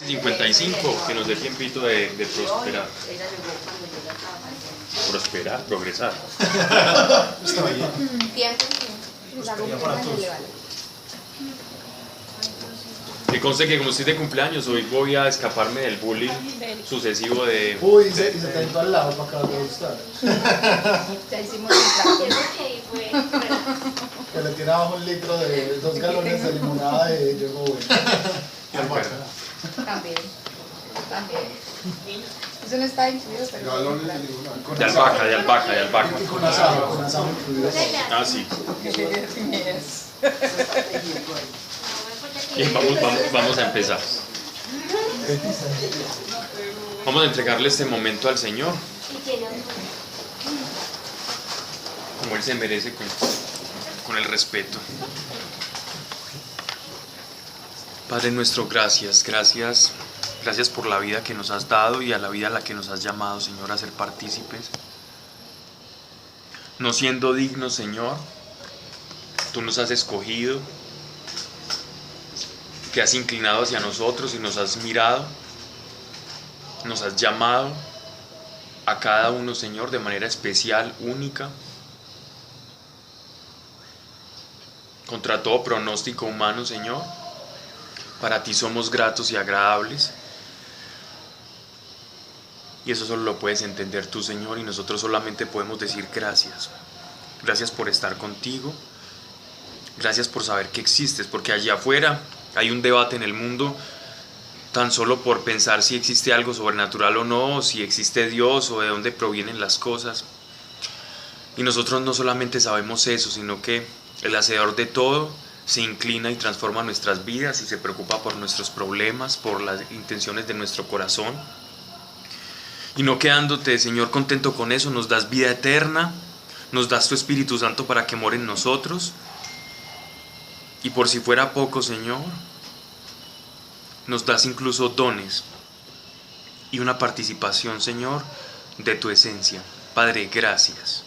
55, que nos dé tiempito de prosperar. Prosperar, progresar. Está bien. Tiempo, Que conste que como estoy de cumpleaños, hoy voy a escaparme del bullying sucesivo de... Uy, y se te ido al lado para acabar de gustar. Ya hicimos el trato. Que le tira abajo 1 litro de 2 galones de limonada de llegó bueno. Y albahaca. También. Eso no está incluido, pero... Galones de limonada. De albahaca. Y con asado incluido. Ah, sí. Yes. Bien, vamos a empezar. Vamos a entregarle este momento al Señor, como Él se merece, con el respeto. Padre nuestro, gracias por la vida que nos has dado y a la vida a la que nos has llamado, Señor, a ser partícipes. No siendo dignos, Señor, tú nos has escogido, que has inclinado hacia nosotros y nos has mirado, nos has llamado a cada uno, Señor, de manera especial, única, contra todo pronóstico humano, Señor. Para ti somos gratos y agradables, y eso solo lo puedes entender tú, Señor, y nosotros solamente podemos decir gracias. Gracias por estar contigo, gracias por saber que existes, porque allá afuera hay un debate en el mundo tan solo por pensar si existe algo sobrenatural o no, si existe Dios o de dónde provienen las cosas. Y nosotros no solamente sabemos eso, sino que el hacedor de todo se inclina y transforma nuestras vidas y se preocupa por nuestros problemas, por las intenciones de nuestro corazón. Y no quedándote, Señor, contento con eso, nos das vida eterna, nos das tu Espíritu Santo para que more en nosotros. Y por si fuera poco, Señor, nos das incluso dones y una participación, Señor, de tu esencia. Padre, gracias.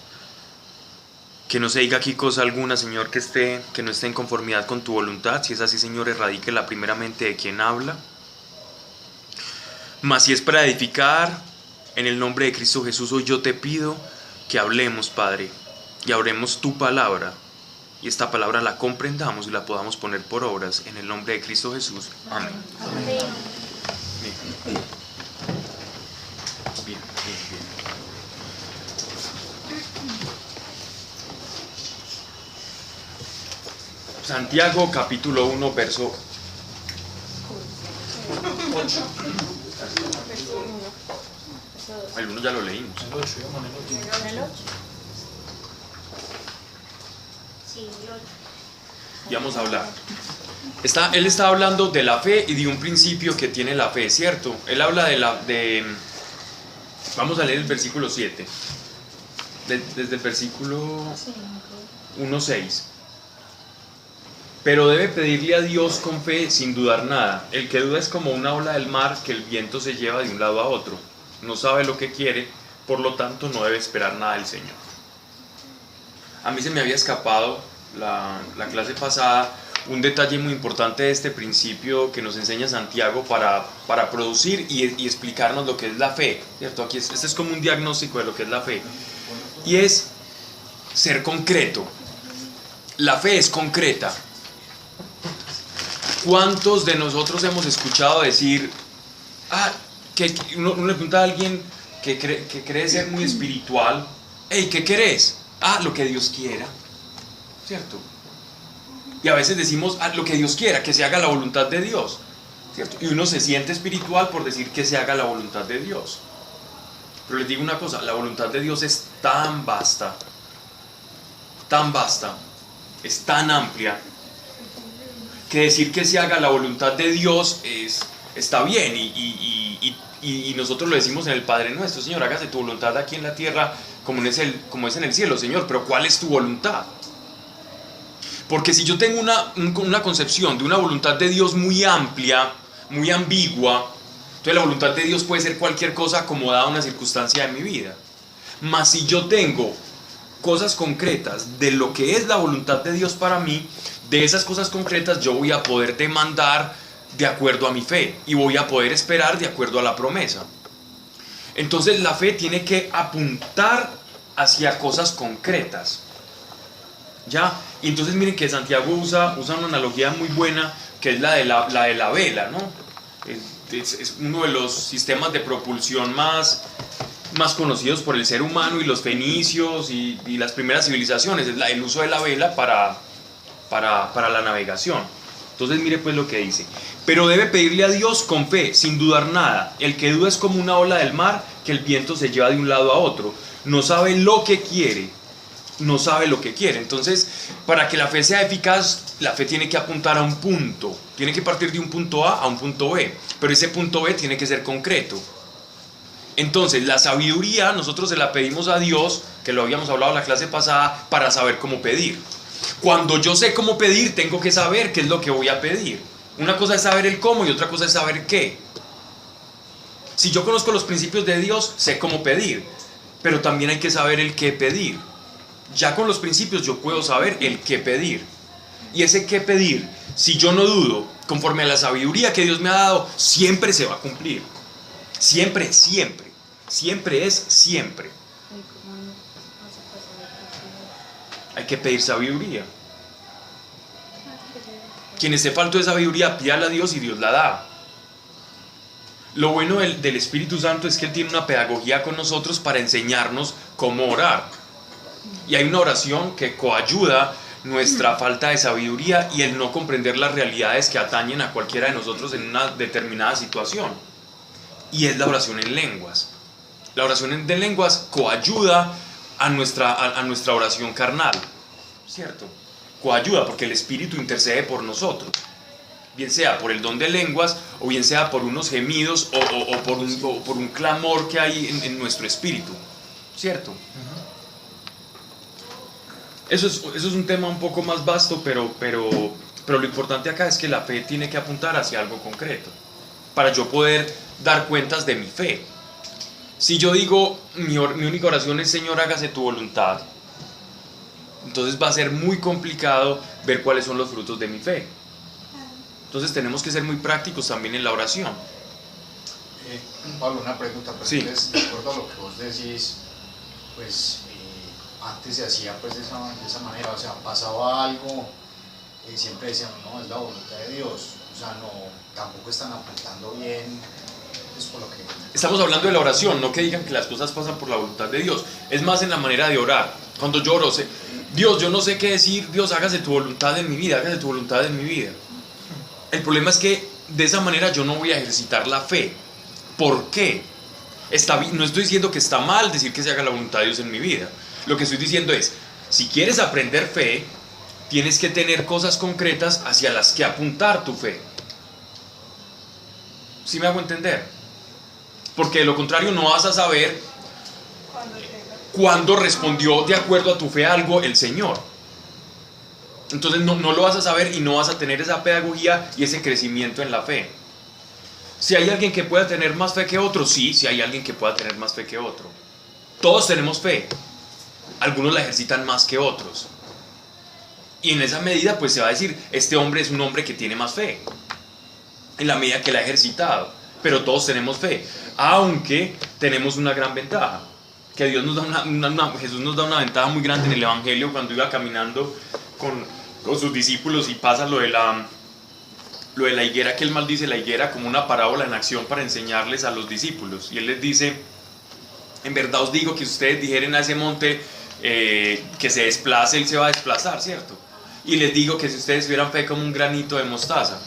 Que no se diga aquí cosa alguna, Señor, que no esté en conformidad con tu voluntad. Si es así, Señor, erradíquela primeramente de quien habla. Mas si es para edificar, en el nombre de Cristo Jesús, hoy yo te pido que hablemos, Padre, y hablemos tu palabra. Y esta palabra la comprendamos y la podamos poner por obras en el nombre de Cristo Jesús. Amén. Bien. Santiago capítulo 1 verso 8. El 1 ya lo leímos. Y vamos a hablar. Él está hablando de la fe y de un principio que tiene la fe, ¿cierto? Él habla vamos a leer el versículo 7. Desde el versículo 1:6. Pero debe pedirle a Dios con fe sin dudar nada. El que duda es como una ola del mar que el viento se lleva de un lado a otro. No sabe lo que quiere, por lo tanto no debe esperar nada del Señor. A mí se me había escapado la clase pasada un detalle muy importante de este principio que nos enseña Santiago para producir y explicarnos lo que es la fe, ¿cierto? Aquí este es como un diagnóstico de lo que es la fe. Y es ser concreto. La fe es concreta. ¿Cuántos de nosotros hemos escuchado decir, que uno le pregunta a alguien que cree ser muy espiritual, hey, ¿qué querés? Lo que Dios quiera, ¿cierto? Y a veces decimos, lo que Dios quiera, que se haga la voluntad de Dios, ¿cierto? Y uno se siente espiritual por decir que se haga la voluntad de Dios. Pero les digo una cosa, la voluntad de Dios es tan vasta, es tan amplia, que decir que se haga la voluntad de Dios está bien, y nosotros lo decimos en el Padre Nuestro: Señor, hágase tu voluntad aquí en la tierra como es en el cielo. Señor, pero ¿cuál es tu voluntad? Porque si yo tengo una concepción de una voluntad de Dios muy amplia, muy ambigua, entonces la voluntad de Dios puede ser cualquier cosa acomodada a una circunstancia de mi vida. Mas si yo tengo cosas concretas de lo que es la voluntad de Dios para mí, de esas cosas concretas yo voy a poder demandar de acuerdo a mi fe y voy a poder esperar de acuerdo a la promesa. Entonces la fe tiene que apuntar hacia cosas concretas. ¿Ya? Y entonces miren que Santiago usa una analogía muy buena, que es la de la vela, ¿no? Es uno de los sistemas de propulsión más conocidos por el ser humano, y los fenicios y las primeras civilizaciones, es el uso de la vela para la navegación. Entonces mire pues lo que dice: pero debe pedirle a Dios con fe, sin dudar nada. El que duda es como una ola del mar, que el viento se lleva de un lado a otro. No sabe lo que quiere. Entonces, para que la fe sea eficaz, la fe tiene que apuntar a un punto. Tiene que partir de un punto A a un punto B. Pero ese punto B tiene que ser concreto. Entonces, la sabiduría nosotros se la pedimos a Dios, que lo habíamos hablado en la clase pasada, para saber cómo pedir. Cuando yo sé cómo pedir, tengo que saber qué es lo que voy a pedir. Una cosa es saber el cómo y otra cosa es saber qué. Si yo conozco los principios de Dios, sé cómo pedir, pero también hay que saber el qué pedir. Ya con los principios yo puedo saber el qué pedir. Y ese qué pedir, si yo no dudo, conforme a la sabiduría que Dios me ha dado, siempre se va a cumplir. Siempre, siempre. Siempre es siempre. Hay que pedir sabiduría. Quien esté falto de sabiduría, pídala a Dios y Dios la da. Lo bueno del Espíritu Santo es que Él tiene una pedagogía con nosotros para enseñarnos cómo orar. Y hay una oración que coayuda nuestra falta de sabiduría y el no comprender las realidades que atañen a cualquiera de nosotros en una determinada situación. Y es la oración en lenguas. La oración en lenguas coayuda a nuestra oración carnal, ¿cierto? Coayuda porque el Espíritu intercede por nosotros, bien sea por el don de lenguas o bien sea por unos gemidos o por un clamor que hay en nuestro espíritu, ¿cierto? Eso es un tema un poco más vasto, pero lo importante acá es que la fe tiene que apuntar hacia algo concreto para yo poder dar cuentas de mi fe. Si yo digo, mi única oración es: Señor, hágase tu voluntad, entonces va a ser muy complicado ver cuáles son los frutos de mi fe. Entonces tenemos que ser muy prácticos también en la oración. Pablo, una pregunta, pero sí. Entonces, de acuerdo a lo que vos decís, pues antes se hacía pues de esa manera, o sea, pasaba algo, siempre decían, no, es la voluntad de Dios, o sea, no, tampoco están apuntando bien, es por lo que... Estamos hablando de la oración, no que digan que las cosas pasan por la voluntad de Dios, es más en la manera de orar. Cuando yo oro, Dios, yo no sé qué decir: Dios, hágase tu voluntad en mi vida, hágase tu voluntad en mi vida. El problema es que de esa manera yo no voy a ejercitar la fe. ¿Por qué? No estoy diciendo que está mal decir que se haga la voluntad de Dios en mi vida. Lo que estoy diciendo es, si quieres aprender fe, tienes que tener cosas concretas hacia las que apuntar tu fe. ¿Sí me hago entender? Porque de lo contrario no vas a saber cuándo respondió de acuerdo a tu fe algo el Señor. Entonces no lo vas a saber y no vas a tener esa pedagogía y ese crecimiento en la fe. Si hay alguien que pueda tener más fe que otro, sí hay alguien que pueda tener más fe que otro. Todos tenemos fe. Algunos la ejercitan más que otros. Y en esa medida pues se va a decir, este hombre es un hombre que tiene más fe, en la medida que la ha ejercitado. Pero todos tenemos fe, aunque tenemos una gran ventaja, que Dios nos da Jesús nos da una ventaja muy grande en el Evangelio, cuando iba caminando con sus discípulos y pasa lo de la higuera, que él maldice la higuera como una parábola en acción para enseñarles a los discípulos. Y él les dice: en verdad os digo que si ustedes dijeren a ese monte que se desplace, él se va a desplazar, ¿cierto? Y les digo que si ustedes tuvieran fe como un granito de mostaza.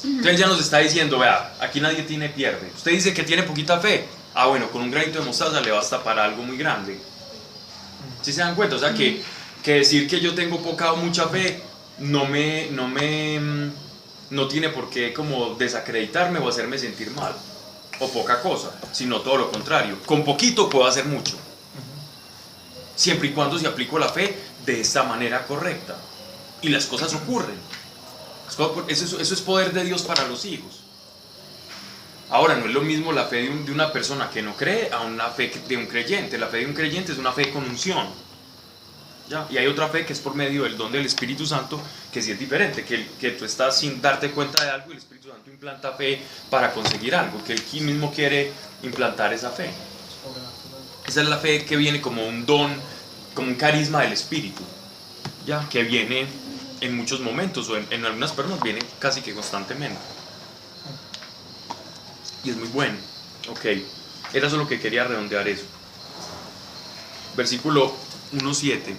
Entonces él ya nos está diciendo: vea, aquí nadie tiene pierde. Usted dice que tiene poquita fe. Ah, bueno, con un granito de mostaza le basta para algo muy grande. ¿Sí se dan cuenta? O sea que decir que yo tengo poca o mucha fe no tiene por qué como desacreditarme o hacerme sentir mal o poca cosa, sino todo lo contrario. Con poquito puedo hacer mucho, siempre y cuando se aplico la fe de esta manera correcta y las cosas ocurren. Eso es poder de Dios para los hijos. Ahora, no es lo mismo la fe de una persona que no cree a una fe de un creyente. La fe de un creyente es una fe con unción. ¿ya? Y hay otra fe que es por medio del don del Espíritu Santo, que sí es diferente, que tú estás sin darte cuenta de algo y el Espíritu Santo implanta fe para conseguir algo, que Él mismo quiere implantar esa fe. Esa es la fe que viene como un don, como un carisma del Espíritu, ¿ya? Que viene en muchos momentos, o en algunas personas viene casi que constantemente. Y es muy bueno. Ok, era solo que quería redondear eso. Versículo 1:7.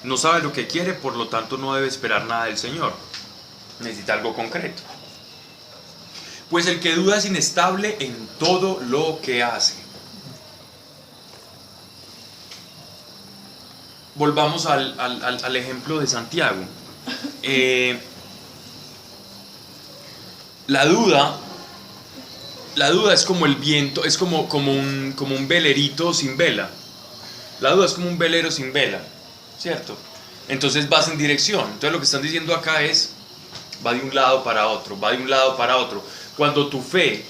No sabe lo que quiere, por lo tanto no debe esperar nada del Señor. Necesita algo concreto. Pues el que duda es inestable en todo lo que hace. Volvamos al ejemplo de Santiago. La duda es como el viento, es como un velerito sin vela. La duda es como un velero sin vela, ¿cierto? Entonces vas en dirección. Entonces lo que están diciendo acá es, va de un lado para otro, va de un lado para otro. Cuando tu fe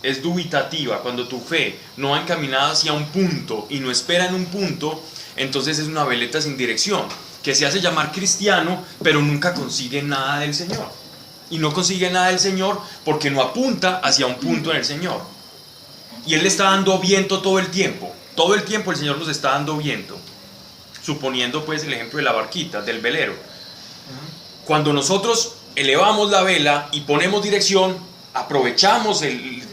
es dubitativa, cuando tu fe no va encaminada hacia un punto y no espera en un punto, entonces es una veleta sin dirección, que se hace llamar cristiano, pero nunca consigue nada del Señor. Y no consigue nada del Señor porque no apunta hacia un punto en el Señor. Y Él le está dando viento todo el tiempo. Todo el tiempo el Señor nos está dando viento. Suponiendo pues el ejemplo de la barquita, del velero. Cuando nosotros elevamos la vela y ponemos dirección, aprovechamos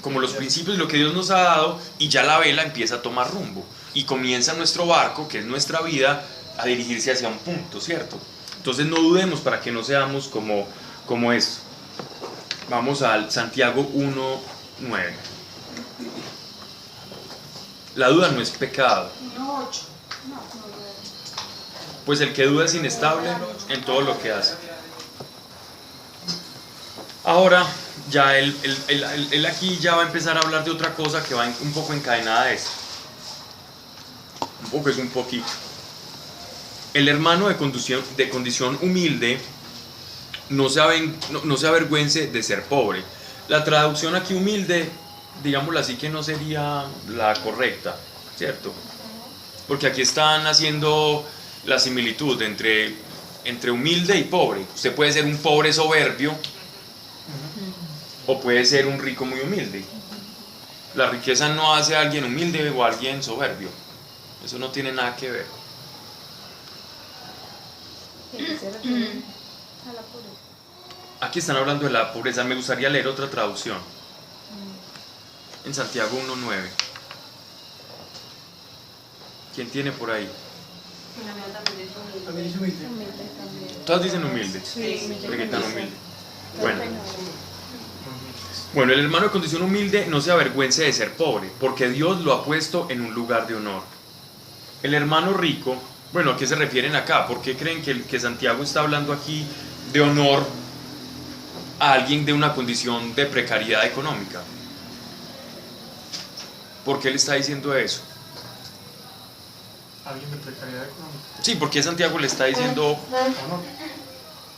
como los principios de lo que Dios nos ha dado, y ya la vela empieza a tomar rumbo. Y comienza nuestro barco, que es nuestra vida, a dirigirse hacia un punto, ¿cierto? Entonces no dudemos para que no seamos como esto. Vamos al Santiago 1:9. La duda no es pecado. Pues el que duda es inestable en todo lo que hace. Ahora, ya él aquí ya va a empezar a hablar de otra cosa que va un poco encadenada a esto. Un poco es un poquito. El hermano de condición humilde no se avergüence de ser pobre. La traducción aquí humilde, digámoslo así, que no sería la correcta, ¿cierto? Porque aquí están haciendo la similitud entre humilde y pobre. Usted puede ser un pobre soberbio o puede ser un rico muy humilde. La riqueza no hace a alguien humilde o a alguien soberbio. Eso no tiene nada que ver. Aquí están hablando de la pobreza. Me gustaría leer otra traducción. En Santiago 1:9. ¿Quién tiene por ahí? Todas dicen humilde. ¿Por qué tan humilde? Bueno, el hermano de condición humilde no se avergüence de ser pobre, porque Dios lo ha puesto en un lugar de honor. El hermano rico, bueno, ¿a qué se refieren acá? ¿Por qué creen que Santiago está hablando aquí de honor a alguien de una condición de precariedad económica? ¿Por qué le está diciendo eso? ¿Alguien de precariedad económica? Sí, ¿por qué Santiago le está diciendo? Honor.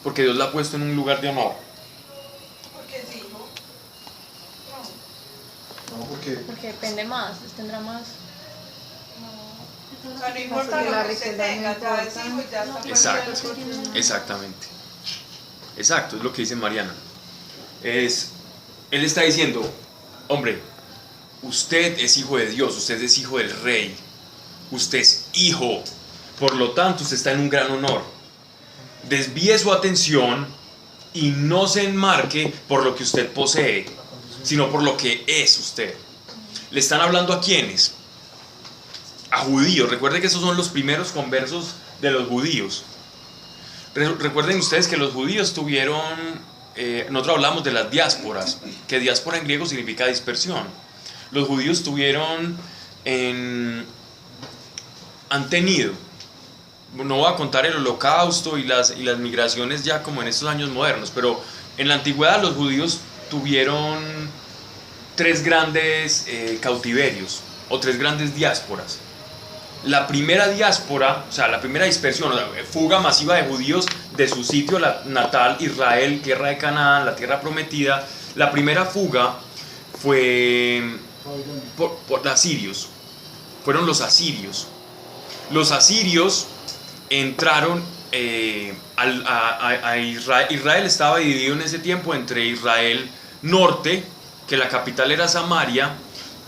Porque Dios la ha puesto en un lugar de honor. Porque es hijo. No, porque Porque depende más, tendrá más. O sea, no importa lo que usted tenga, ya es hijo y ya está. Exacto, exactamente. Exacto, es lo que dice Mariana. Él está diciendo, hombre, usted es hijo de Dios, usted es hijo del rey, usted es hijo, por lo tanto usted está en un gran honor. Desvíe su atención y no se enmarque por lo que usted posee, sino por lo que es usted. ¿Le están hablando a quiénes? A judíos. Recuerden que esos son los primeros conversos de los judíos. Recuerden ustedes que los judíos tuvieron, nosotros hablamos de las diásporas, que diáspora en griego significa dispersión. Los judíos han tenido, no voy a contar el holocausto y las migraciones ya como en estos años modernos, pero en la antigüedad los judíos tuvieron tres grandes cautiverios o tres grandes diásporas. La primera diáspora, o sea, la primera dispersión, fuga masiva de judíos de su sitio natal, Israel, tierra de Canaán, la tierra prometida. La primera fuga fue por asirios, fueron los asirios. Los asirios entraron a Israel. Israel estaba dividido en ese tiempo entre Israel norte, que la capital era Samaria,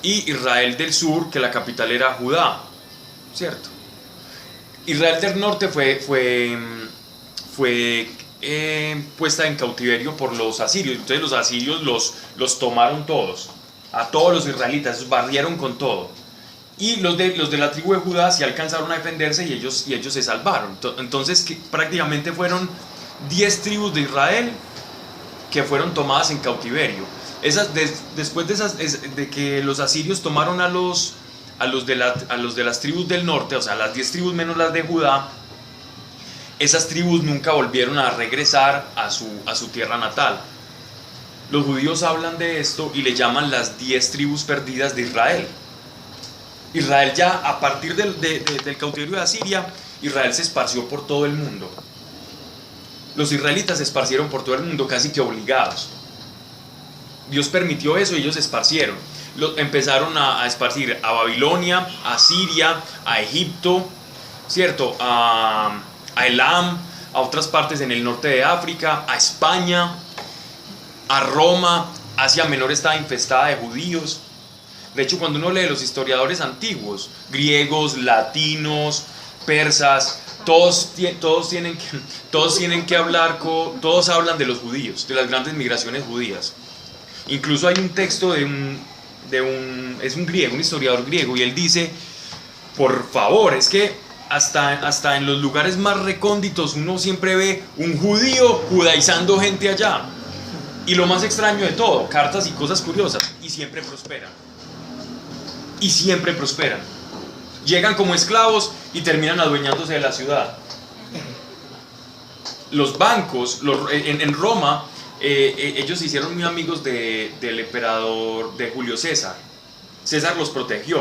y Israel del sur, que la capital era Judá, ¿cierto? Israel del norte fue puesta en cautiverio por los asirios. Entonces los asirios los tomaron todos, a todos los israelitas, los barrieron con todo. Y los de la tribu de Judá sí alcanzaron a defenderse y ellos se salvaron. Entonces prácticamente fueron 10 tribus de Israel que fueron tomadas en cautiverio. Después de que los asirios tomaron a los de las tribus del norte, o sea, las 10 tribus menos las de Judá, esas tribus nunca volvieron a regresar a su tierra natal. Los judíos hablan de esto y le llaman las 10 tribus perdidas de Israel. Israel ya, a partir del cautiverio de Asiria, Israel se esparció por todo el mundo. Los israelitas se esparcieron por todo el mundo casi que obligados. Dios permitió eso y ellos se esparcieron. Empezaron a esparcir a Babilonia, a Siria, a Egipto, ¿cierto? A Elam, a otras partes en el norte de África, a España, a Roma. Asia Menor estaba infestada de judíos. De hecho, cuando uno lee los historiadores antiguos, griegos, latinos, persas, todos hablan de los judíos, de las grandes migraciones judías. Incluso hay un texto es un griego, un historiador griego, y él dice, por favor, es que hasta en los lugares más recónditos uno siempre ve un judío judaizando gente allá. Y lo más extraño de todo, cartas y cosas curiosas, y siempre prosperan. Y siempre prosperan. Llegan como esclavos y terminan adueñándose de la ciudad. Los bancos, en Roma, ellos se hicieron muy amigos del emperador, de Julio César. César los protegió.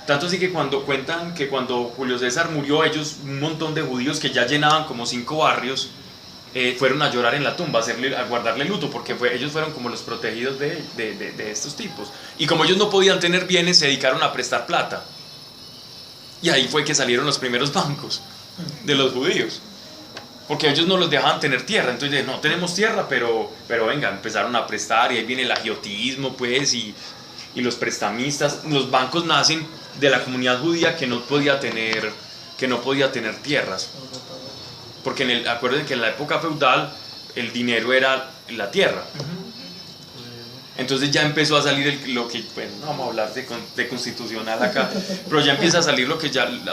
Tanto así que cuentan que cuando Julio César murió, un montón de judíos que ya llenaban como 5 barrios, fueron a llorar en la tumba, a guardarle luto, porque ellos fueron como los protegidos de estos tipos. Y como ellos no podían tener bienes, se dedicaron a prestar plata. Y ahí fue que salieron los primeros bancos de los judíos. Porque ellos no los dejaban tener tierra. Entonces, no tenemos tierra, pero venga, empezaron a prestar, y ahí viene el agiotismo, pues, y los prestamistas. Los bancos nacen de la comunidad judía que no podía tener tierras. Porque acuérdense que en la época feudal el dinero era la tierra. Entonces ya empezó a salir no vamos a hablar de constitucional acá, pero ya empieza a salir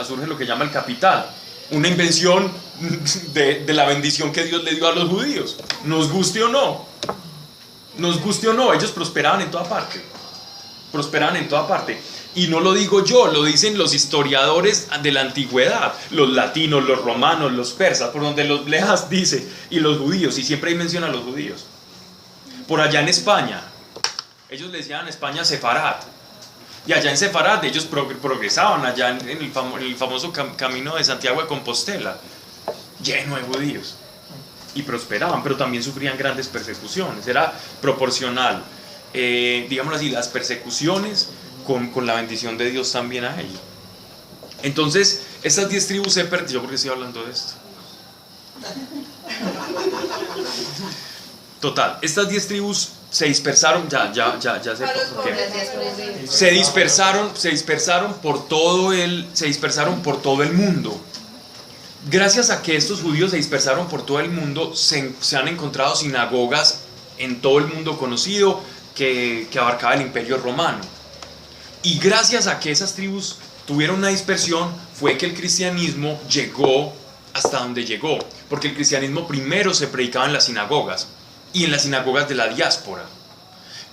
surge lo que llama el capital, una invención de la bendición que Dios le dio a los judíos, nos guste o no, ellos prosperaban en toda parte. Y no lo digo yo, lo dicen los historiadores de la antigüedad, los latinos, los romanos, los persas, por donde los leas dice, y los judíos, y siempre ahí menciona a los judíos. Por allá en España, ellos le decían a España Sefarat, y allá en Sefarat ellos progresaban, allá en el famoso camino de Santiago de Compostela, lleno de judíos, y prosperaban, pero también sufrían grandes persecuciones, era proporcional, digámoslo así, las persecuciones con la bendición de Dios también a ellos. Entonces, estas 10 tribus se perdieron. ¿Yo por qué estoy hablando de esto? Total, estas 10 tribus se dispersaron, ya sé por qué. Se dispersaron por todo el mundo. Gracias a que estos judíos se dispersaron por todo el mundo, se han encontrado sinagogas en todo el mundo conocido que abarcaba el Imperio Romano. Y gracias a que esas tribus tuvieron una dispersión, fue que el cristianismo llegó hasta donde llegó. Porque el cristianismo primero se predicaba en las sinagogas, y en las sinagogas de la diáspora.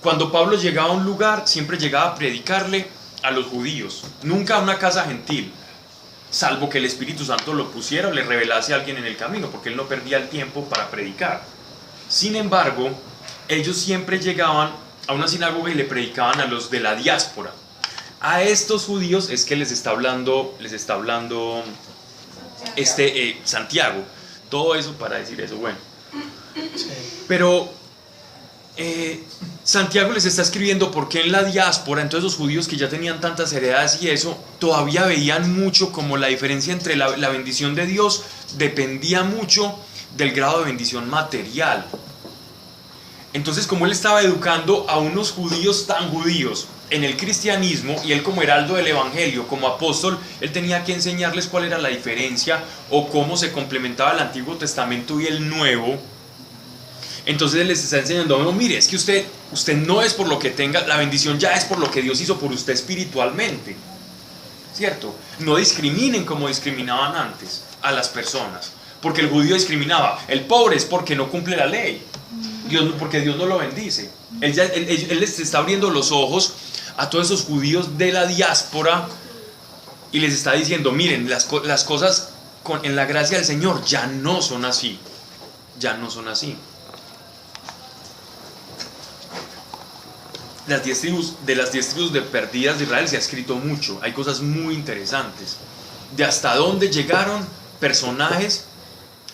Cuando Pablo llegaba a un lugar, siempre llegaba a predicarle a los judíos, nunca a una casa gentil, salvo que el Espíritu Santo lo pusiera o le revelase a alguien en el camino, porque él no perdía el tiempo para predicar. Sin embargo, ellos siempre llegaban a una sinagoga y le predicaban a los de la diáspora. A estos judíos es que les está hablando Santiago. Todo eso para decir eso, bueno. Pero Santiago les está escribiendo porque en la diáspora, entonces los judíos que ya tenían tantas heredades y eso, todavía veían mucho como la diferencia entre la bendición de Dios dependía mucho del grado de bendición material. Entonces, como él estaba educando a unos judíos tan judíos en el cristianismo, y él como heraldo del evangelio, como apóstol, él tenía que enseñarles cuál era la diferencia o cómo se complementaba el Antiguo Testamento y el Nuevo. Entonces él les está enseñando, no, mire, es que usted no es por lo que tenga, la bendición ya es por lo que Dios hizo por usted espiritualmente, ¿cierto? No discriminen como discriminaban antes a las personas, porque el judío discriminaba, el pobre es porque no cumple la ley, porque Dios no lo bendice. Él les está abriendo los ojos a todos esos judíos de la diáspora y les está diciendo, miren, las cosas en la gracia del Señor ya no son así, ya no son así. De las 10 tribus de perdidas de Israel se ha escrito mucho, hay cosas muy interesantes, de hasta dónde llegaron personajes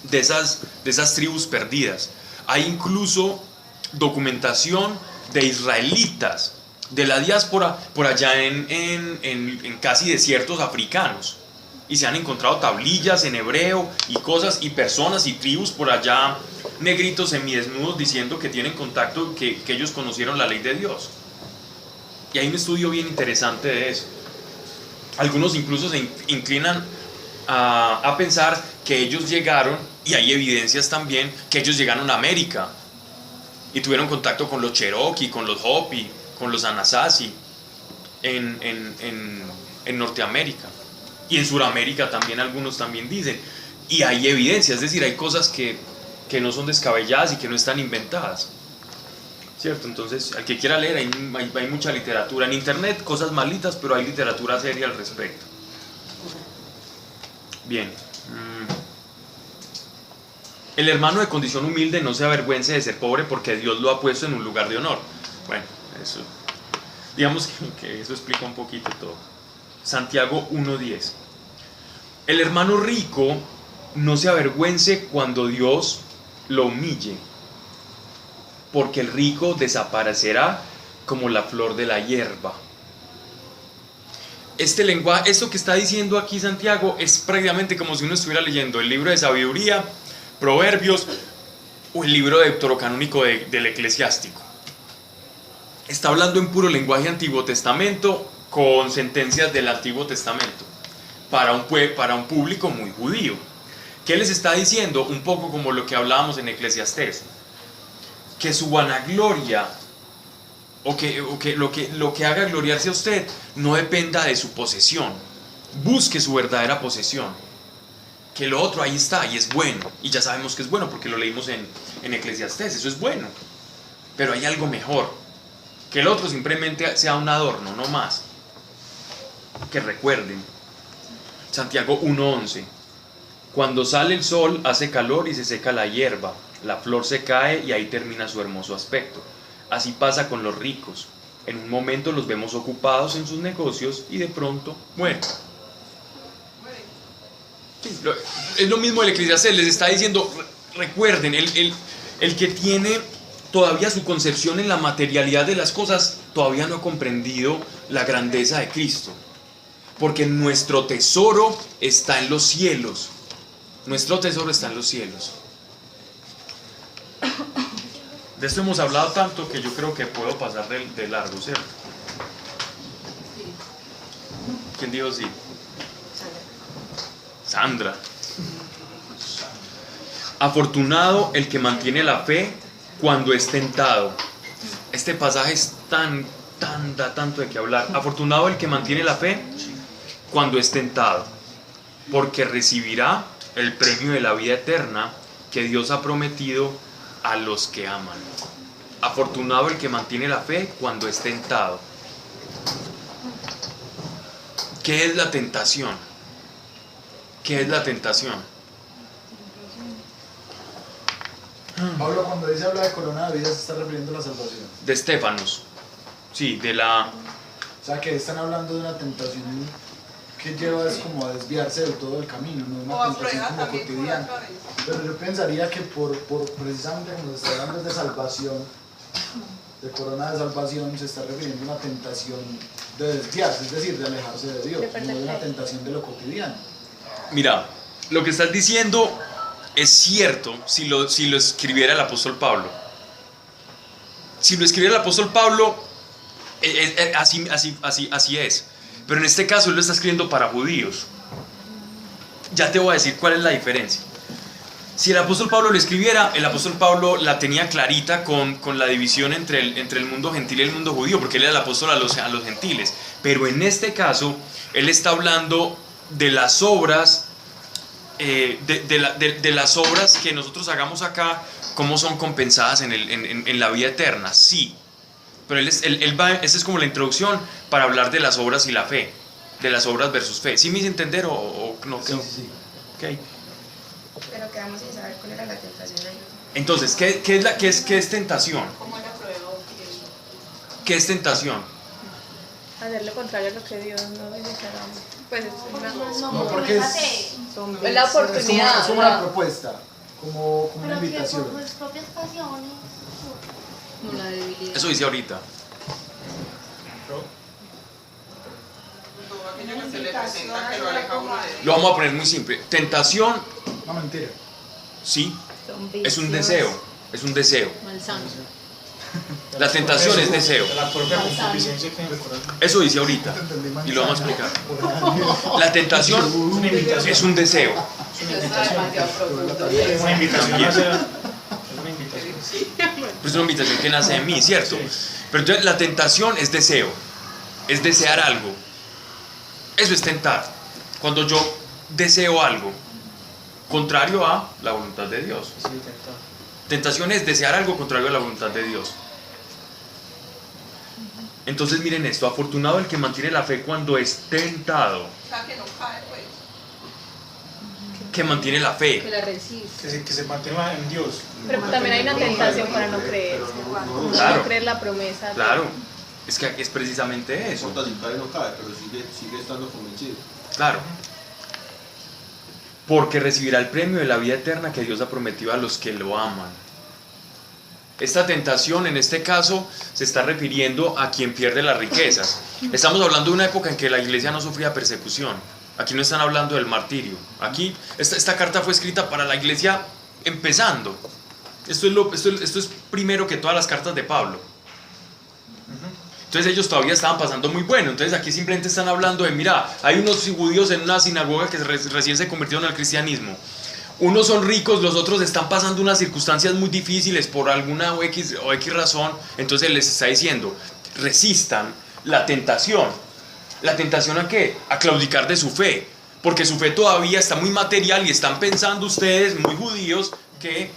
de esas tribus perdidas. Hay incluso documentación de israelitas de la diáspora por allá en casi desiertos africanos, y se han encontrado tablillas en hebreo y cosas y personas y tribus por allá, negritos semidesnudos, diciendo que tienen contacto, que ellos conocieron la ley de Dios. Y hay un estudio bien interesante de eso. Algunos incluso se inclinan a pensar que ellos llegaron, y hay evidencias también, que ellos llegaron a América y tuvieron contacto con los Cherokee, con los Hopi, con los Anasazi en Norteamérica. Y en Sudamérica también algunos también dicen. Y hay evidencia, es decir, hay cosas que no son descabelladas y que no están inventadas, ¿cierto? Entonces, al que quiera leer, hay mucha literatura en internet, cosas malitas, pero hay literatura seria al respecto. Bien. El hermano de condición humilde no se avergüence de ser pobre, porque Dios lo ha puesto en un lugar de honor. Bueno, eso, digamos que eso explica un poquito todo. Santiago 1:10. El hermano rico no se avergüence cuando Dios lo humille, porque el rico desaparecerá como la flor de la hierba. Este lenguaje, esto que está diciendo aquí Santiago, es prácticamente como si uno estuviera leyendo el libro de sabiduría, Proverbios, o el libro deuterocanónico del eclesiástico. Está hablando en puro lenguaje Antiguo Testamento, con sentencias del Antiguo Testamento, para un público muy judío. ¿Qué les está diciendo? Un poco como lo que hablábamos en Eclesiastés, que su vanagloria, o que lo que haga gloriarse a usted, no dependa de su posesión. Busque su verdadera posesión, que lo otro ahí está y es bueno, y ya sabemos que es bueno porque lo leímos en Eclesiastés, eso es bueno, pero hay algo mejor, que el otro simplemente sea un adorno, no más. Que recuerden, Santiago 1:11, cuando sale el sol hace calor y se seca la hierba, la flor se cae y ahí termina su hermoso aspecto. Así pasa con los ricos, en un momento los vemos ocupados en sus negocios y de pronto mueren. Sí, es lo mismo el Eclesiastés, les está diciendo, recuerden, el que tiene todavía su concepción en la materialidad de las cosas, todavía no ha comprendido la grandeza de Cristo. Porque nuestro tesoro está en los cielos. Nuestro tesoro está en los cielos. De esto hemos hablado tanto que yo creo que puedo pasar de largo, ¿cierto? ¿Quién dijo sí? Sandra. Afortunado el que mantiene la fe cuando es tentado. Este pasaje es da tanto de qué hablar. Afortunado el que mantiene la fe cuando es tentado, porque recibirá el premio de la vida eterna que Dios ha prometido a los que aman. Afortunado el que mantiene la fe cuando es tentado. ¿Qué es la tentación? ¿Qué es la tentación? Pablo, cuando dice habla de corona de vida, se está refiriendo a la salvación. De Estéfanos. Sí, de la... O sea, que están hablando de una tentación que lleva es como a desviarse del todo del camino, no es una tentación como cotidiana. Pero yo pensaría que por precisamente cuando se está hablando de salvación, de corona de salvación, se está refiriendo a una tentación de desviarse, es decir, de alejarse de Dios, De no perder de una fe. tentación de lo cotidiano. Mira, lo que estás diciendo es cierto si lo escribiera el apóstol Pablo. Si lo escribiera el apóstol Pablo, así es. Pero en este caso él lo está escribiendo para judíos. Ya te voy a decir cuál es la diferencia. Si el apóstol Pablo lo escribiera, el apóstol Pablo la tenía clarita con la división entre el mundo gentil y el mundo judío, porque él era el apóstol a los gentiles. Pero en este caso, él está hablando de las obras, de las obras que nosotros hagamos acá, cómo son compensadas en la vida eterna, sí. Pero esa es como la introducción para hablar de las obras y la fe, de las obras versus fe. ¿Sí me hice entender o no? Sí. Okay. Pero quedamos sin saber cuál era la tentación ahí. Entonces, ¿qué es tentación? ¿Cómo la prueba? ¿Qué es tentación? Hacer lo contrario a lo que Dios nos dice que hagamos. Pues es una, No, porque es la oportunidad. Es como una propuesta, como una invitación. Por sus propias pasiones. Como la debilidad. Eso dice ahorita. Todo aquello que se le presenta que lo aleja a uno de Dios. Lo vamos a poner muy simple. Tentación, No, mentira. sí, Son es un vicios deseo. Es un deseo. malsanos. La tentación es deseo. La propia concupiscencia que en el corazón. eso dice ahorita. Y lo vamos a explicar. La tentación Una invitación. es un deseo. Es una invitación También. a hacer. Es una invitación. Es una invitación que nace de mí, ¿cierto? Pero entonces la tentación es deseo. Es desear algo. Eso es tentar. Cuando yo deseo algo contrario a la voluntad de Dios. Sí, tentar. Tentación es desear algo contrario a la voluntad de Dios. Entonces miren esto, afortunado el que mantiene la fe cuando es tentado. O sea, que no cae, pues. Que mantiene la Que fe. la resiste. Que se mantenga en Dios. Pero también hay una tentación para no creer. Como Claro. no creer la promesa. Claro, es que es precisamente No eso. importa si cae o no cae, pero sigue estando convencido. Claro. Porque recibirá el premio de la vida eterna que Dios ha prometido a los que lo aman. Esta tentación en este caso se está refiriendo a quien pierde las riquezas. Estamos hablando de una época en que la iglesia no sufría persecución. Aquí no están hablando del martirio. Aquí esta carta fue escrita para la iglesia empezando. Esto es primero que todas las cartas de Pablo. Entonces ellos todavía estaban pasando muy bueno. Entonces aquí simplemente están hablando de, mira, hay unos judíos en una sinagoga que recién se convirtieron al cristianismo. Unos son ricos, los otros están pasando unas circunstancias muy difíciles por alguna o X razón. Entonces les está diciendo, resistan la tentación. ¿La tentación a qué? A claudicar de su fe. Porque su fe todavía está muy material y están pensando ustedes, muy judíos, que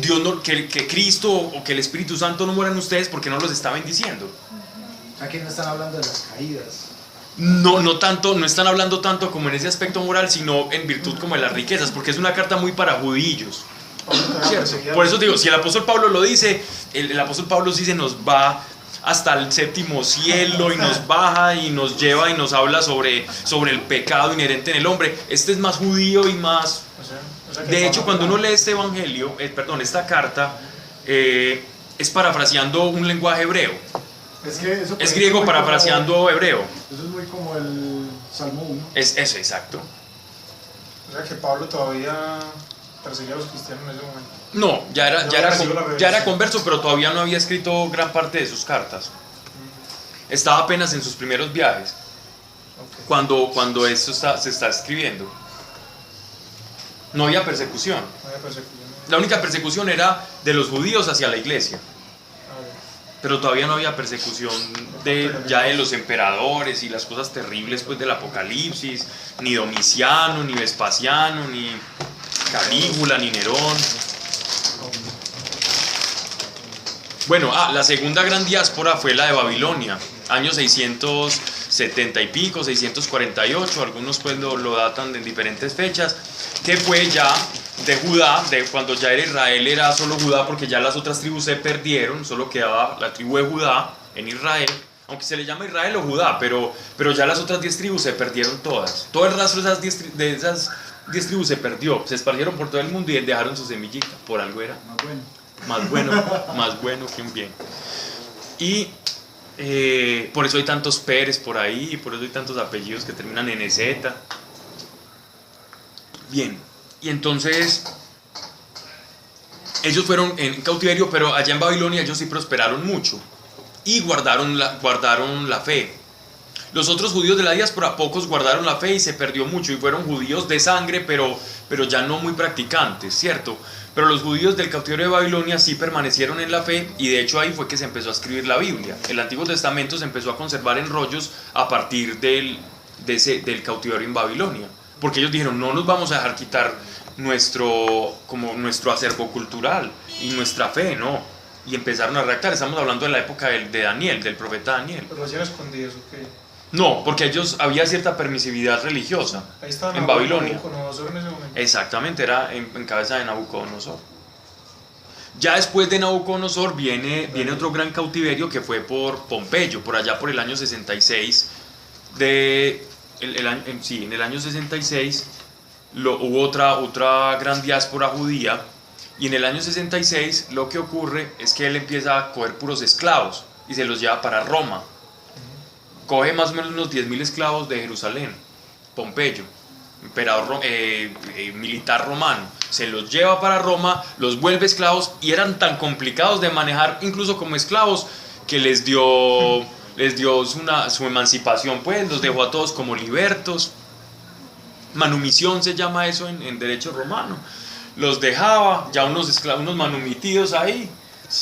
Dios no, que Cristo o que el Espíritu Santo no muera en ustedes porque no los está bendiciendo. Aquí no están hablando de las caídas. No tanto, no están hablando tanto como en ese aspecto moral, sino en virtud como de las riquezas, porque es una carta muy para judíos. ¿Cierto? Por eso digo, si el apóstol Pablo lo dice, el apóstol Pablo sí se nos va hasta el séptimo cielo y nos baja y nos lleva y nos habla sobre el pecado inherente en el hombre. Este es más judío y más... De hecho, cuando uno lee este evangelio, esta carta, es parafraseando un lenguaje hebreo. Es que eso Es griego parafraseando hebreo. Eso es muy como el Salmo 1. Es eso, exacto. O sea que Pablo todavía perseguía a los cristianos en ese momento. No, ya No había recibido la era revelación. converso, pero todavía no había escrito gran parte de sus cartas. Estaba apenas en sus primeros viajes, Ok. cuando esto se está escribiendo. No había persecución. No había persecución. La única persecución era de los judíos hacia la iglesia. A ver. Pero todavía no había persecución ya de los emperadores y las cosas terribles pues, del Apocalipsis, ni Domiciano, ni Vespasiano, ni Calígula, ni Nerón. Bueno, la segunda gran diáspora fue la de Babilonia, años 670 y pico, 648, algunos pues lo datan en diferentes fechas, que fue ya de Judá, de cuando ya era Israel, era solo Judá porque ya las otras tribus se perdieron, solo quedaba la tribu de Judá en Israel, aunque se le llama Israel o Judá, pero ya las otras 10 tribus se perdieron todas. Todo el rastro de esas 10 tribus se perdió, se esparcieron por todo el mundo y dejaron su semillita, por algo era. Más bueno. Más bueno que un bien. Y por eso hay tantos Pérez por ahí, por eso hay tantos apellidos que terminan en EZ. Bien, y entonces ellos fueron en cautiverio, pero allá en Babilonia ellos sí prosperaron mucho y guardaron la fe. Los otros judíos de la diáspora, pocos guardaron la fe y se perdió mucho, y fueron judíos de sangre, pero ya no muy practicantes, ¿cierto? Pero los judíos del cautiverio de Babilonia sí permanecieron en la fe, y de hecho ahí fue que se empezó a escribir la Biblia. El Antiguo Testamento se empezó a conservar en rollos a partir del cautiverio en Babilonia, porque ellos dijeron: no nos vamos a dejar quitar nuestro acervo cultural y nuestra fe, no. Y empezaron a redactar. Estamos hablando de la época de Daniel, del profeta Daniel. Pero hacían escondidos, ¿ok? No, porque había cierta permisividad religiosa. Ahí estaban en Babilonia. Nabucodonosor en ese momento. Exactamente, era en cabeza de Nabucodonosor. Ya después de Nabucodonosor viene otro gran cautiverio, que fue por Pompeyo, por allá por el año 66. En el año 66 hubo otra gran diáspora judía, y en el año 66 lo que ocurre es que él empieza a coger puros esclavos y se los lleva para Roma. Coge más o menos unos 10.000 esclavos de Jerusalén, Pompeyo, emperador militar romano, se los lleva para Roma, los vuelve esclavos, y eran tan complicados de manejar incluso como esclavos que les dio su emancipación, pues los dejó a todos como libertos. Manumisión se llama eso en derecho romano. Los dejaba ya unos esclavos, unos manumitidos ahí,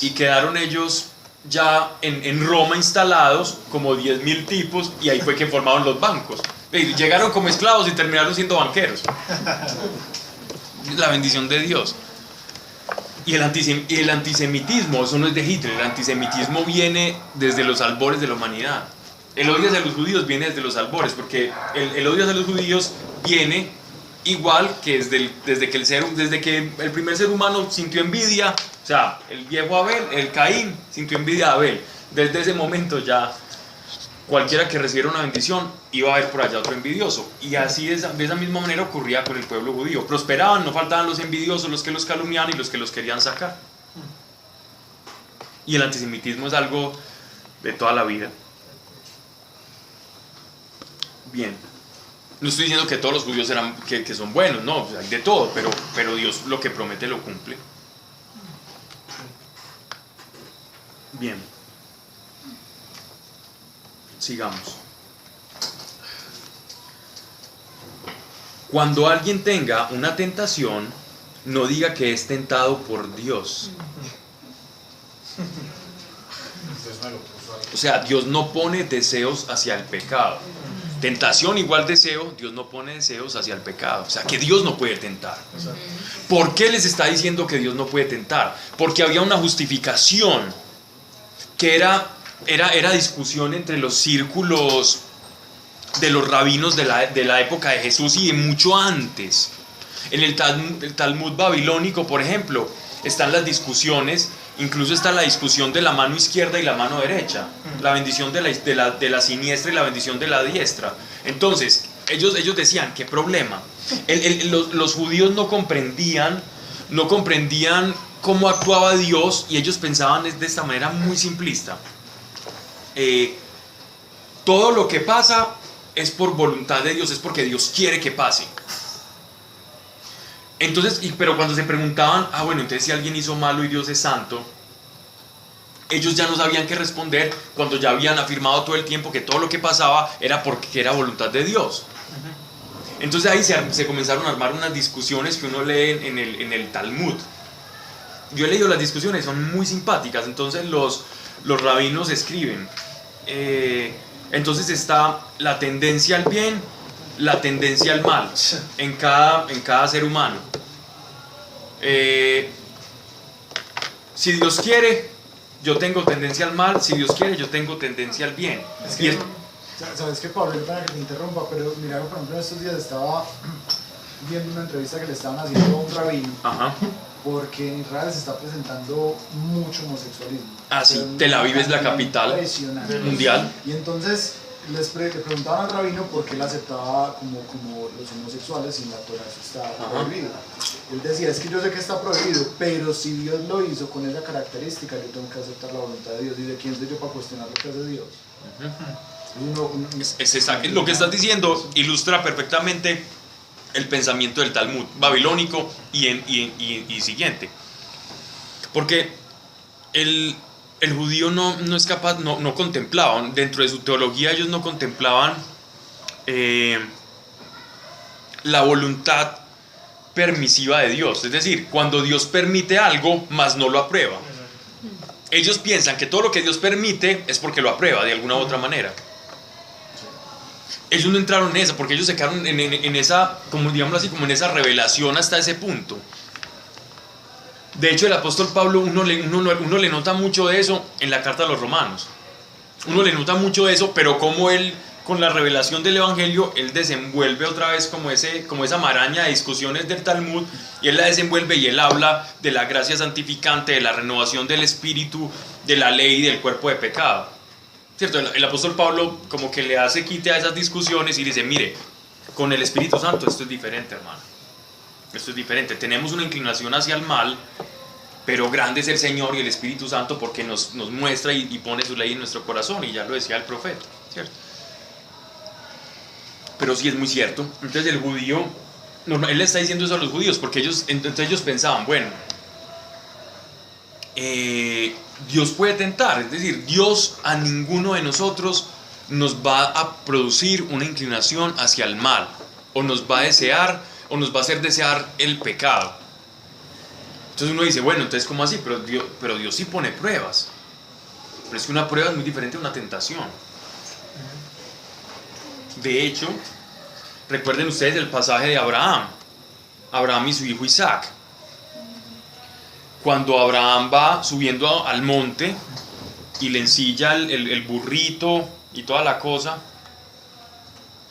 y quedaron ellos ya en Roma instalados como 10.000 tipos, y ahí fue que formaron los bancos. Llegaron como esclavos y terminaron siendo banqueros. La bendición de Dios. Y el antisemitismo, eso no es de Hitler. El antisemitismo viene desde los albores de la humanidad. El odio hacia los judíos viene desde los albores, porque el odio hacia los judíos viene igual que desde que el primer ser humano sintió envidia. O sea, el viejo Abel, el Caín, sintió envidia de Abel. Desde ese momento ya cualquiera que recibiera una bendición iba a haber por allá otro envidioso. Y así de esa misma manera ocurría con el pueblo judío. Prosperaban, no faltaban los envidiosos, los que los calumniaban y los que los querían sacar. Y el antisemitismo es algo de toda la vida. Bien. No estoy diciendo que todos los judíos que son buenos, no, hay de todo, pero Dios lo que promete lo cumple. Bien. Sigamos. Cuando alguien tenga una tentación, no diga que es tentado por Dios. O sea, Dios no pone deseos hacia el pecado. Tentación igual deseo, Dios no pone deseos hacia el pecado. O sea, que Dios no puede tentar. ¿Por qué les está diciendo que Dios no puede tentar? Porque había una justificación que era discusión entre los círculos de los rabinos de la época de Jesús y de mucho antes. En el Talmud babilónico, por ejemplo, están las discusiones, incluso está la discusión de la mano izquierda y la mano derecha, la bendición de la siniestra y la bendición de la diestra. Entonces, ellos decían: ¿qué problema? Los judíos no comprendían cómo actuaba Dios, y ellos pensaban de esta manera muy simplista. Todo lo que pasa es por voluntad de Dios, es porque Dios quiere que pase. Entonces, pero cuando se preguntaban: bueno, entonces si alguien hizo malo y Dios es santo, ellos ya no sabían qué responder, cuando ya habían afirmado todo el tiempo que todo lo que pasaba era porque era voluntad de Dios. Entonces ahí se comenzaron a armar unas discusiones que uno lee en el Talmud. Yo he leído las discusiones, son muy simpáticas. Entonces los rabinos escriben: entonces está la tendencia al bien, la tendencia al mal en cada ser humano. Si Dios quiere, yo tengo tendencia al mal. Si Dios quiere, yo tengo tendencia al bien. Sabes que, Pablo, para que te interrumpa, pero mira, por ejemplo, estos días estaba viendo una entrevista que le estaban haciendo a un rabino. Ajá. Porque en Israel se está presentando mucho homosexualismo. Sí, Tel Aviv es la capital mundial. Y entonces le preguntaban al rabino por qué él aceptaba como los homosexuales y la Torá eso está prohibido. Él decía, es que yo sé que está prohibido, pero si Dios lo hizo con esa característica, yo tengo que aceptar la voluntad de Dios. Dice, ¿quién soy yo para cuestionar lo que hace Dios? Lo que estás diciendo ilustra perfectamente el pensamiento del Talmud babilónico y siguiente. Porque el judío no es capaz, no contemplaban, dentro de su teología ellos no contemplaban la voluntad permisiva de Dios. Es decir, cuando Dios permite algo, mas no lo aprueba. Ellos piensan que todo lo que Dios permite es porque lo aprueba de alguna u otra manera. Ellos no entraron en esa, porque ellos se quedaron en esa, como digámoslo así, como en esa revelación hasta ese punto. De hecho, el apóstol Pablo, uno le nota mucho de eso en la carta a los romanos. Uno le nota mucho de eso, pero como él, con la revelación del evangelio, él desenvuelve otra vez como esa maraña de discusiones del Talmud, y él la desenvuelve y él habla de la gracia santificante, de la renovación del espíritu, de la ley y del cuerpo de pecado. ¿Cierto? El apóstol Pablo como que le hace quite a esas discusiones y dice, mire, con el Espíritu Santo esto es diferente, hermano. Esto es diferente. Tenemos una inclinación hacia el mal, pero grande es el Señor y el Espíritu Santo porque nos muestra y pone su ley en nuestro corazón, y ya lo decía el profeta, ¿cierto? Pero sí es muy cierto. Entonces el judío, él le está diciendo eso a los judíos porque ellos pensaban, bueno, Dios puede tentar, es decir, Dios a ninguno de nosotros nos va a producir una inclinación hacia el mal, o nos va a desear, o nos va a hacer desear el pecado. Entonces uno dice, bueno, entonces ¿cómo así? Pero Dios sí pone pruebas. Pero es que una prueba es muy diferente a una tentación. De hecho, recuerden ustedes el pasaje de Abraham y su hijo Isaac. Cuando Abraham va subiendo al monte y le ensilla el burrito y toda la cosa,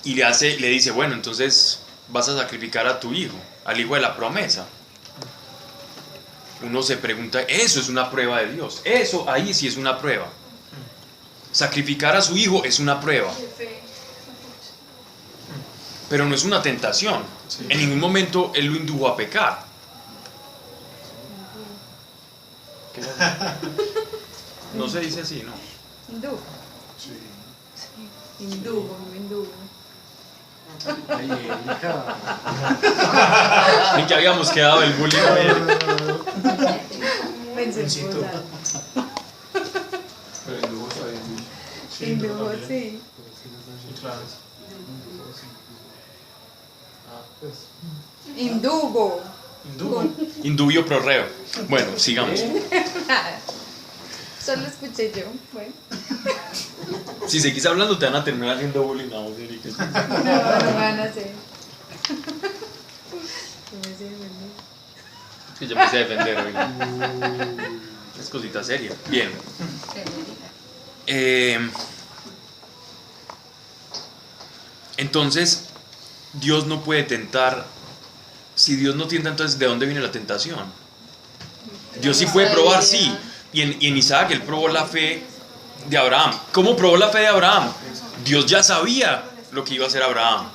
y le dice, bueno, entonces vas a sacrificar a tu hijo, al hijo de la promesa. Uno se pregunta, eso es una prueba de Dios. Eso ahí sí es una prueba. Sacrificar a su hijo es una prueba. Pero no es una tentación. Sí. En ningún momento él lo indujo a pecar. No se dice así, ¿no? Hindú. Sí. Hindú. Ay, Erika. Ni que habíamos quedado el bullying. Vencedor. Pero el lujo está bien dicho. Sí, Hindú, también. sí. Sí, claro. Hindugo. Hindú. Indubio pro reo. Bueno, sigamos. Solo escuché yo. Bueno. Si seguís hablando te van a terminar haciendo bullying a vos, Erika. No me van a hacer. Sí, yo empecé a defender hoy. Es cosita seria. Bien. Entonces, Dios no puede tentar. Si Dios no tienta, entonces ¿de dónde viene la tentación? Dios sí puede probar, sí. Y en Isaac él probó la fe de Abraham. ¿Cómo probó la fe de Abraham? Dios ya sabía lo que iba a hacer Abraham.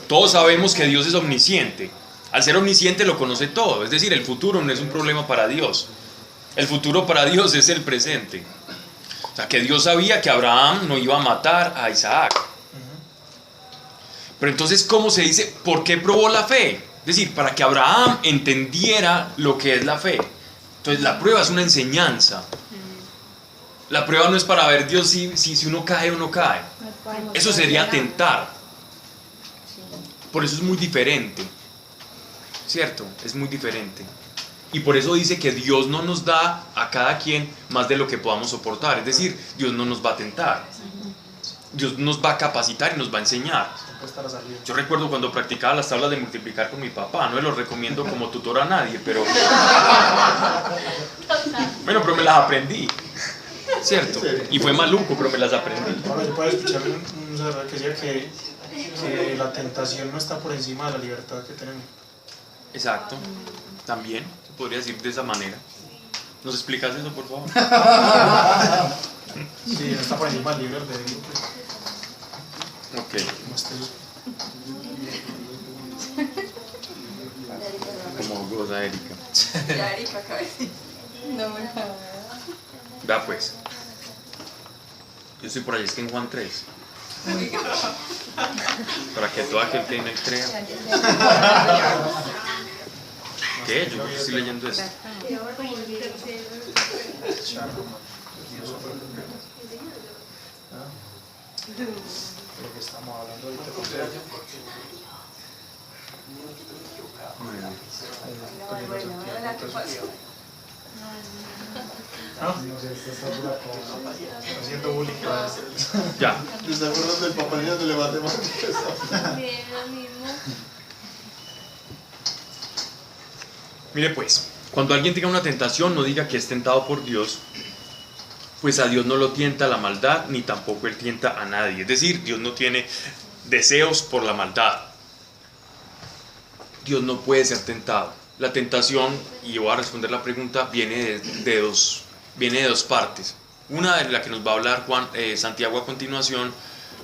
Todos sabemos que Dios es omnisciente. Al ser omnisciente lo conoce todo. Es decir, el futuro no es un problema para Dios. El futuro para Dios es el presente. O sea, que Dios sabía que Abraham no iba a matar a Isaac. Pero entonces, ¿cómo se dice? ¿Por qué probó la fe? Es decir, para que Abraham entendiera lo que es la fe. Entonces, la prueba es una enseñanza. La prueba no es para ver Dios si uno cae o no cae. Eso sería tentar. Por eso es muy diferente. ¿Cierto? Es muy diferente. Y por eso dice que Dios no nos da a cada quien más de lo que podamos soportar. Es decir, Dios no nos va a tentar. Dios nos va a capacitar y nos va a enseñar. Yo recuerdo cuando practicaba las tablas de multiplicar con mi papá. No lo recomiendo como tutor a nadie, pero... Bueno, pero me las aprendí. ¿Cierto? Y fue maluco, pero me las aprendí. Ahora yo puedo escuchar un sacerdote que decía que la tentación no está por encima de la libertad que tenemos. Exacto. También se podría decir de esa manera. ¿Nos explicas eso, por favor? Sí, no está por encima del libre albedrío, pues. Ok. Como este Como goza Erika. Ya, Erika, acaba de decir. No, no. Da pues. Yo estoy por ahí, es que en Juan 3. Para que todo aquel que en él crea. ¿Qué? Yo estoy leyendo esto. lo que estamos hablando ahorita. Haciendo bullying. Ya. ¿Te acuerdas del papá niño de matemáticas? Bien, lo mismo. Mire pues, cuando alguien tenga una tentación, no diga que es tentado por Dios, pues a Dios no lo tienta la maldad, ni tampoco Él tienta a nadie. Es decir, Dios no tiene deseos por la maldad. Dios no puede ser tentado. La tentación, y yo voy a responder la pregunta, viene de dos partes. Una de la que nos va a hablar Santiago a continuación,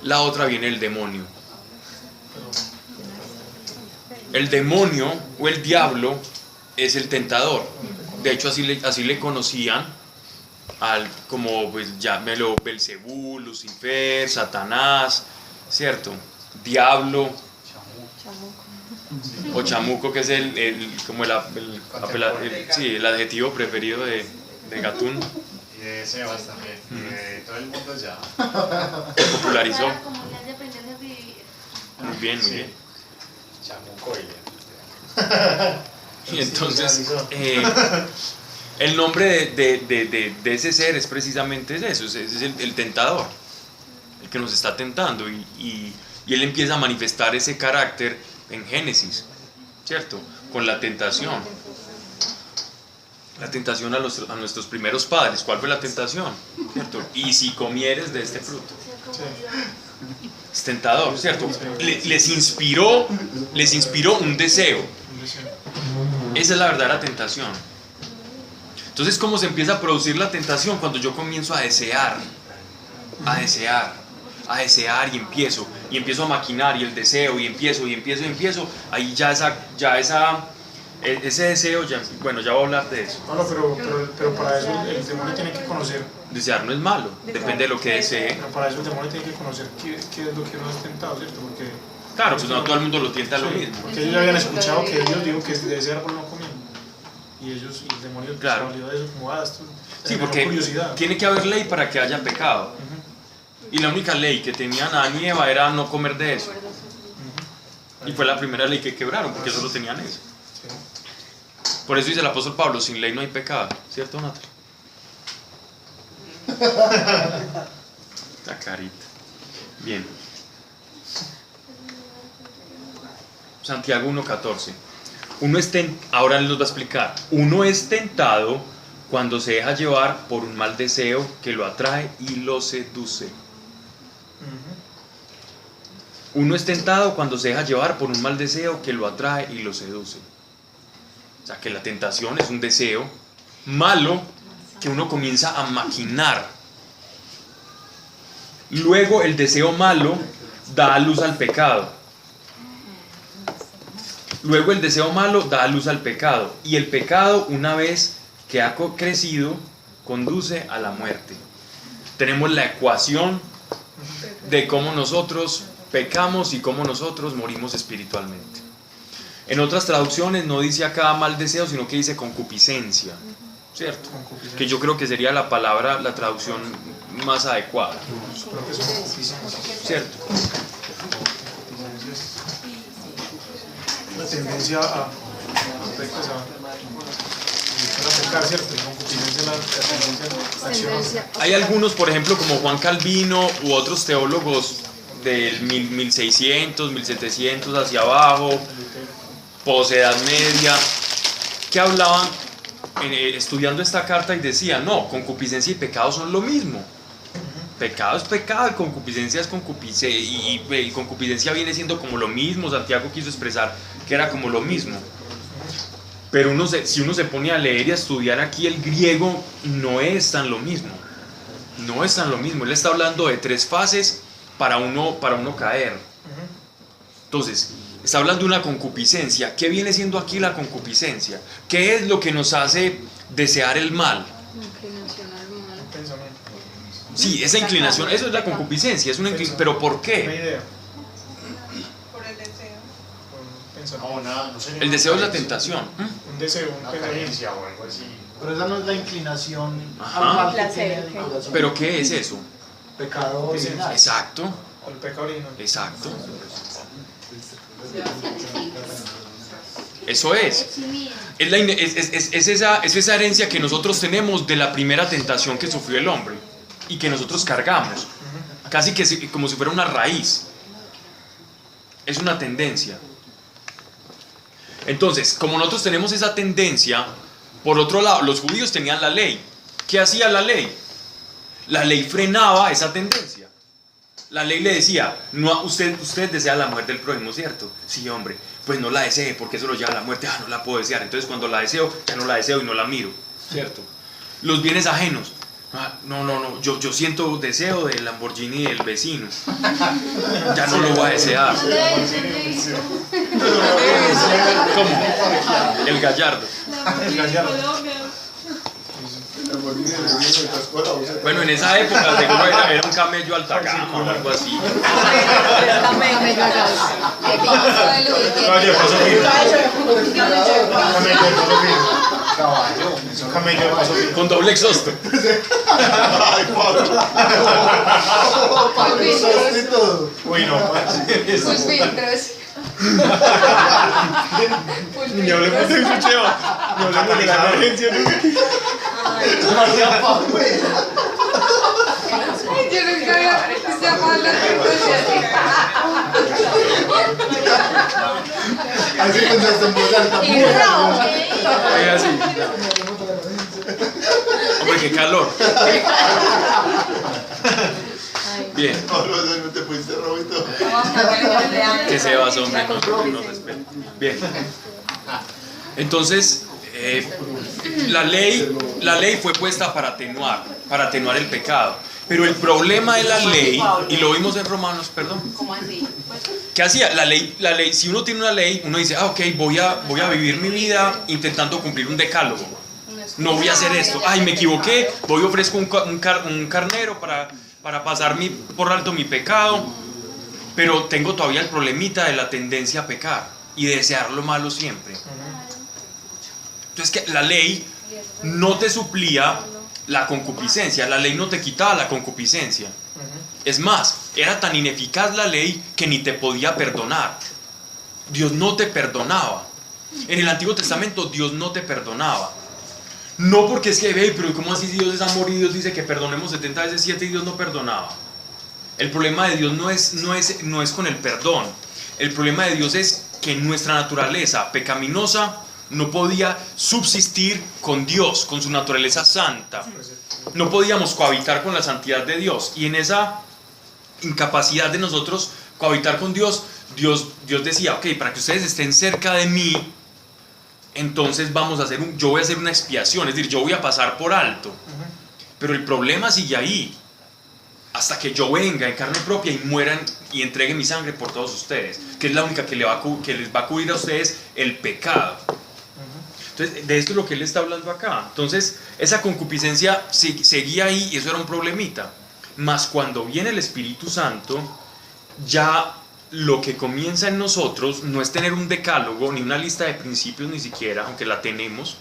la otra viene del demonio. El demonio o el diablo es el tentador. De hecho, así le conocían como pues, llámelo Belcebú, Lucifer, Satanás, ¿cierto? Diablo o chamuco, que es el adjetivo preferido de Gatún. Y de Sebas también, y de todo el mundo ya. Se popularizó. Para comunidad de aprender a vivir. Muy bien, muy Sí. bien. Chamuco Y entonces, el nombre de ese ser es precisamente eso, es el tentador, el que nos está tentando, y él empieza a manifestar ese carácter en Génesis, ¿cierto? Con la tentación. La tentación a nuestros primeros padres. ¿Cuál fue la tentación? ¿Cierto? Y si comieres de este fruto. Es tentador, ¿cierto? Les inspiró un deseo. Esa es la verdadera tentación. Entonces, ¿cómo se empieza a producir la tentación? Cuando yo comienzo a desear, y empiezo a maquinar, y el deseo, y empiezo, ahí ese deseo, bueno, ya voy a hablar de eso. No, pero para eso el demonio tiene que conocer. Desear no es malo, depende de lo que desee. Pero para eso el demonio tiene que conocer qué es lo que uno es tentado, ¿cierto? Porque Claro, pues no todo el mundo lo tienta lo mismo. porque ellos ya habían escuchado que Dios dijo que de ese árbol no comían. Y el demonio Claro. salió de eso como, esto Sí, generó porque curiosidad. tiene que haber ley para que haya pecado. Y la única ley que tenían Adán y Eva era no comer de eso. Y fue la primera ley que quebraron, porque solo tenían eso. Sí. Por eso dice el apóstol Pablo, sin ley no hay pecado. ¿Cierto, Natalia? La carita. Bien. Santiago 1:14. Ahora él nos va a explicar. Uno es tentado cuando se deja llevar por un mal deseo que lo atrae y lo seduce. Uno es tentado cuando se deja llevar por un mal deseo que lo atrae y lo seduce. O sea, que la tentación es un deseo malo que uno comienza a maquinar. Luego el deseo malo da a luz al pecado. Luego el deseo malo da a luz al pecado. Y el pecado, una vez que ha crecido, conduce a la muerte. Tenemos la ecuación de cómo nosotros pecamos y cómo nosotros morimos espiritualmente. En otras traducciones no dice acá mal deseo, sino que dice concupiscencia, ¿cierto? Que yo creo que sería la traducción más adecuada, Creo que es concupiscencia. ¿cierto? La tendencia a pecar, ¿cierto? Concupiscencia es la tendencia a acción. Hay algunos, por ejemplo, como Juan Calvino u otros teólogos del 1600, 1700 hacia abajo, posedad media, que hablaban estudiando esta carta y decían, no, concupiscencia y pecado son lo mismo. Pecado es pecado y concupiscencia es concupiscencia, y concupiscencia viene siendo como lo mismo. Santiago quiso expresar que era como lo mismo. Pero si uno se pone a leer y a estudiar aquí el griego, no es tan lo mismo. No es tan lo mismo. Él está hablando de 3 fases para uno caer. Entonces, está hablando de una concupiscencia. ¿Qué viene siendo aquí la concupiscencia? ¿Qué es lo que nos hace desear el mal? Inclinación al mal. Pensamiento. Sí, esa inclinación, eso es la concupiscencia, es una ¿pero por Una qué? idea. Por el deseo. Un pensamiento. No, nada, no sería El una deseo es la carencia. tentación. Un deseo, un Una pensamiento. carencia o algo así. Pero esa no es la inclinación Ajá. al mal que Placer, tiene el ok. corazón. ¿Pero qué es eso? Pecado original. Exacto, El pecado original. exacto. Eso es. Es esa herencia que nosotros tenemos de la primera tentación que sufrió el hombre y que nosotros cargamos. Casi que como si fuera una raíz. Es una tendencia. Entonces, como nosotros tenemos esa tendencia, por otro lado, los judíos tenían la ley. ¿Qué hacía la ley? La ley frenaba esa tendencia. La ley le decía, no, usted desea la muerte del prójimo, ¿cierto? Sí, hombre, pues no la desee porque eso lo lleva a la muerte. No la puedo desear. Entonces cuando la deseo, ya no la deseo y no la miro, ¿cierto? Los bienes ajenos. No, yo siento deseo del Lamborghini del vecino. Ya no lo voy a desear. ¿Cómo? El Gallardo. El gallardo. Bueno, en esa época seguro era un camello alta gama o algo así. Caballo de paso firme. Camello de paso firme. Caballo. Camello de paso firme. Con doble exhausto. Ay, Pablo. Usaste todo. Uy, no, parce. Sus filtros. Ni hablemos de un cheva. Ni hablemos de la emergencia. María Pablo. Yo nunca había llamado la Así pensaste en voz alta. Es así. Hombre, qué calor. Bien. Pablo, no te pusiste robito. Que se va, hombre, no respeta. Bien. Entonces, la ley fue puesta para atenuar el pecado. Pero el problema de la ley, y lo vimos en Romanos, perdón. ¿Cómo así? ¿Qué hacía? La ley, si uno tiene una ley, uno dice, ok, voy a vivir mi vida intentando cumplir un decálogo. No voy a hacer esto. Ay, me equivoqué, voy y ofrezco un carnero para pasar por alto mi pecado. Pero tengo todavía el problemita de la tendencia a pecar y desear lo malo siempre. Entonces, que la ley no te suplía la concupiscencia, la ley no te quitaba la concupiscencia. Es más, era tan ineficaz la ley que ni te podía perdonar. Dios no te perdonaba. En el Antiguo Testamento Dios no te perdonaba. No porque es que, pero ¿cómo así Dios es amor y Dios dice que perdonemos 70 veces 7 y Dios no perdonaba? El problema de Dios no es con el perdón. El problema de Dios es que nuestra naturaleza pecaminosa no podía subsistir con Dios, con su naturaleza santa. No podíamos cohabitar con la santidad de Dios. Y en esa incapacidad de nosotros cohabitar con Dios, Dios decía, ok, para que ustedes estén cerca de mí, entonces yo voy a hacer una expiación, es decir, yo voy a pasar por alto. Pero el problema sigue ahí, hasta que yo venga en carne propia y mueran y entregue mi sangre por todos ustedes, que es la única que les va a cubrir a ustedes el pecado. Entonces, de esto es lo que él está hablando acá. Entonces, esa concupiscencia seguía ahí y eso era un problemita. Mas cuando viene el Espíritu Santo, ya lo que comienza en nosotros no es tener un decálogo, ni una lista de principios ni siquiera, aunque la tenemos,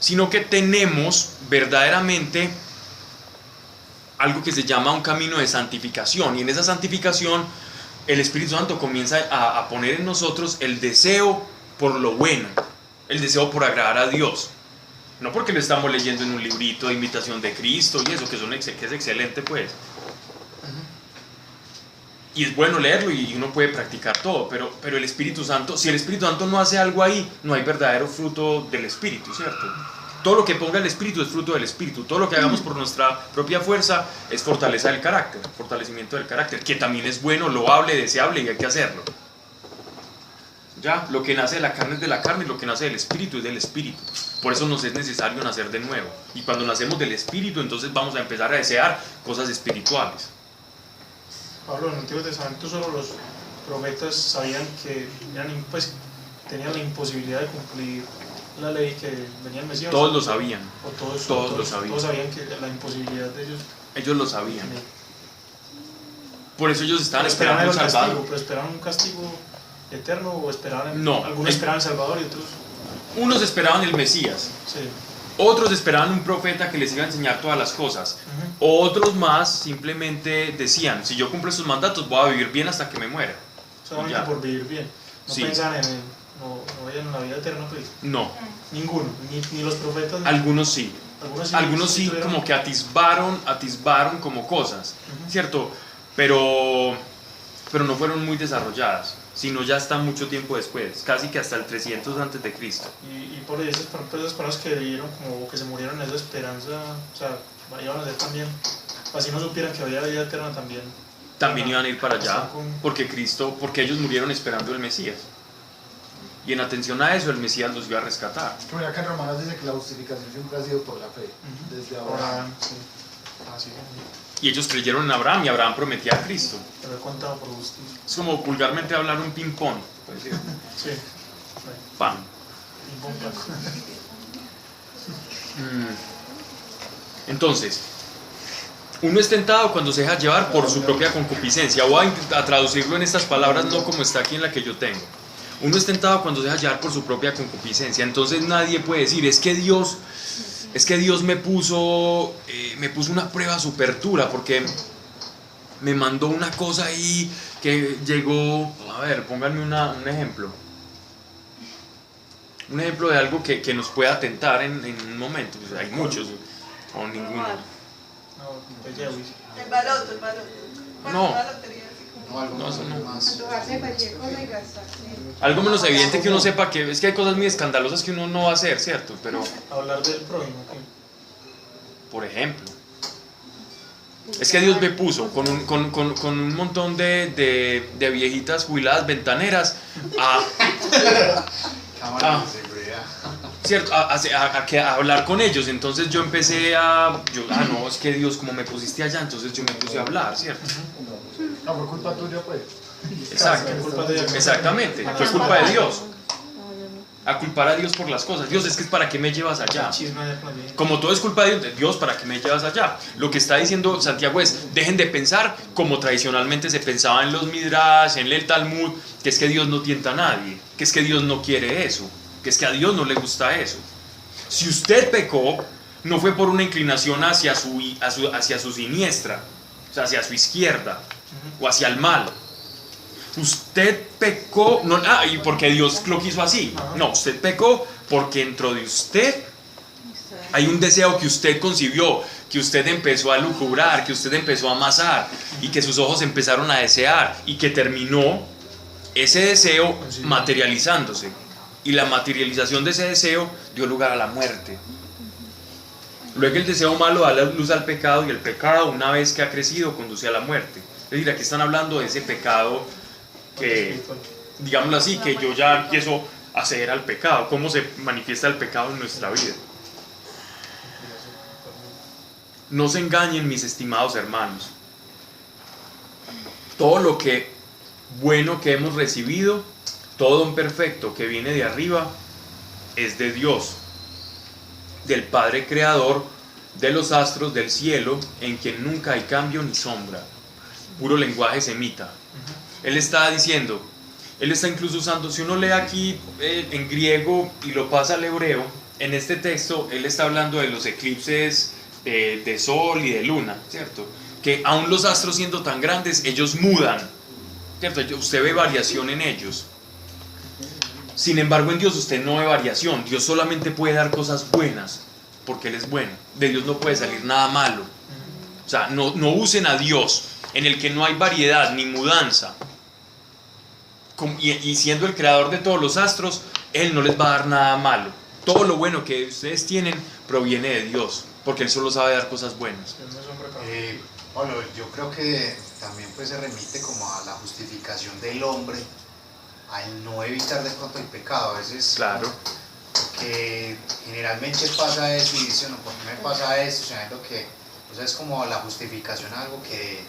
sino que tenemos verdaderamente algo que se llama un camino de santificación. Y en esa santificación, el Espíritu Santo comienza a poner en nosotros el deseo por lo bueno, el deseo por agradar a Dios. No porque lo estamos leyendo en un librito de imitación de Cristo y eso, que es excelente, pues. Y es bueno leerlo y uno puede practicar todo, pero el Espíritu Santo, si el Espíritu Santo no hace algo ahí, no hay verdadero fruto del Espíritu, ¿cierto? Todo lo que ponga el Espíritu es fruto del Espíritu. Todo lo que hagamos por nuestra propia fuerza es fortaleza del carácter, fortalecimiento del carácter, que también es bueno, loable, deseable y hay que hacerlo. Ya, lo que nace de la carne es de la carne y lo que nace del espíritu es del espíritu. Por eso nos es necesario nacer de nuevo. Y cuando nacemos del espíritu, entonces vamos a empezar a desear cosas espirituales. Pablo, en el Antiguo Testamento solo los profetas sabían que pues, tenían la imposibilidad de cumplir la ley, que venía el Mesías. Todos lo sabían. O Todos lo sabían. Todos sabían que la imposibilidad de ellos. Ellos lo sabían. Sí. Por eso ellos estaban Pero esperando un el castigo, Salvador. pero esperaban un castigo eterno o esperaban No. algunos esperaban el Salvador y otros Unos esperaban el Mesías. sí. Otros esperaban un profeta que les iba a enseñar todas las cosas. Otros más simplemente decían, si yo cumplo estos mandatos voy a vivir bien hasta que me muera. Solamente Ya. por vivir bien. No Sí. pensaban no veían en la vida eterna, pues. No, Ninguno, ni los profetas. algunos sí. Algunos sí tuvieron- como que atisbaron como cosas, ¿cierto? Pero no fueron muy desarrolladas, sino ya hasta mucho tiempo después, casi que hasta el 300 antes de Cristo. Y por esas personas que vivieron como que se murieron en esa esperanza, o sea, iban a ser también, así no supieran que había vida eterna también. También iban a ir para allá, Están con- porque ellos murieron esperando el Mesías. Y en atención a eso, el Mesías los iba a rescatar. Pero acá en Romanos dice que la justificación siempre ha sido por la fe, desde Abraham. Sí. Así Y ellos creyeron en Abraham y Abraham prometía a Cristo. te lo he contado por justicia. Es como vulgarmente hablar un ping-pong. Pues, ¿sí? Sí. Pam. Y bomba. Entonces, uno es tentado cuando se deja llevar por su propia concupiscencia. Voy a traducirlo en estas palabras, no como está aquí en la que yo tengo. Uno es tentado cuando se deja llevar por su propia concupiscencia. Entonces nadie puede decir, es que Dios me puso una prueba súper dura porque me mandó una cosa ahí que llegó. A ver, pónganme un ejemplo. Un ejemplo de algo que nos pueda tentar en un momento. Pues hay muchos, o ninguno. No, te llevo. El baloto. No. La lotería, así como- No, algo No, eso no. más. Antojarse de cualquier cosa y gastarse. Algo menos evidente que uno sepa que es que hay cosas muy escandalosas que uno no va a hacer, ¿cierto? Pero, Hablar del prójimo, ¿qué? por ejemplo, es que Dios me puso con un montón de viejitas jubiladas ventaneras a, Cámara Ah. de seguridad. ¿cierto? A hablar con ellos. Entonces yo empecé no, es que Dios, como me pusiste allá, entonces yo me puse a hablar, ¿cierto? No, por culpa tuya, pues. Exacto. Fue culpa de ella. Exactamente, fue culpa de Dios. A culpar a Dios por las cosas. Dios, es que es para qué me llevas allá. Chisme de la vida. Como todo es culpa de Dios, ¿para qué me llevas allá? Lo que está diciendo Santiago es, dejen de pensar como tradicionalmente se pensaba en los Midrash, en el Talmud, que es que Dios no tienta a nadie, que es que Dios no quiere eso, que es que a Dios no le gusta eso. Si usted pecó, no fue por una inclinación hacia su siniestra, o sea, hacia su izquierda, o hacia el mal. Usted pecó, no, y porque Dios lo quiso así. No, usted pecó porque dentro de usted hay un deseo que usted concibió, que usted empezó a lucubrar, que usted empezó a amasar y que sus ojos empezaron a desear y que terminó ese deseo materializándose. Y la materialización de ese deseo dio lugar a la muerte. Luego el deseo malo da luz al pecado y el pecado, una vez que ha crecido, conduce a la muerte. Es decir, aquí están hablando de ese pecado que, digámoslo así, que yo ya empiezo a ceder al pecado. ¿Cómo se manifiesta el pecado en nuestra vida? No se engañen, mis estimados hermanos. Todo lo que bueno que hemos recibido, todo don perfecto que viene de arriba, es de Dios, del Padre Creador de los astros del cielo, en quien nunca hay cambio ni sombra. Puro lenguaje semita. Él está diciendo, él está incluso usando, si uno lee aquí en griego y lo pasa al hebreo, en este texto él está hablando de los eclipses de sol y de luna, ¿cierto? Que aún los astros siendo tan grandes, ellos mudan, ¿cierto? Usted ve variación en ellos. Sin embargo, en Dios usted no ve variación. Dios solamente puede dar cosas buenas, porque Él es bueno. De Dios no puede salir nada malo. O sea, no usen a Dios, en el que no hay variedad ni mudanza. Y siendo el creador de todos los astros, Él no les va a dar nada malo. Todo lo bueno que ustedes tienen proviene de Dios, porque Él solo sabe dar cosas buenas. Pablo, yo creo que también pues se remite como a la justificación del hombre al no evitar de pronto el pecado. A veces, Claro. porque generalmente pasa eso y dice, no, ¿por qué me pasa esto? Sabiendo que, o sea, es como la justificación a algo que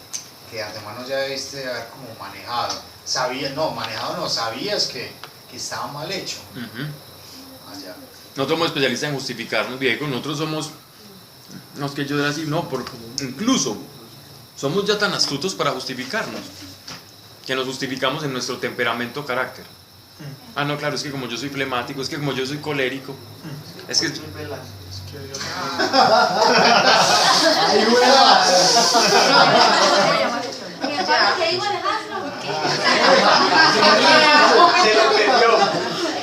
de antemano ya debiste haber como manejado. Sabías que estaba mal hecho. Allá. Nosotros somos especialistas en justificarnos, Diego. Nosotros somos, no es que yo era así, no, incluso somos ya tan astutos para justificarnos que nos justificamos en nuestro temperamento, carácter. Ah, no, claro, es que como yo soy flemático, es que como yo soy colérico, es que... Es que Dios ¡Ay, hueva! ¿Qué digo Alejandro? Se lo perdió.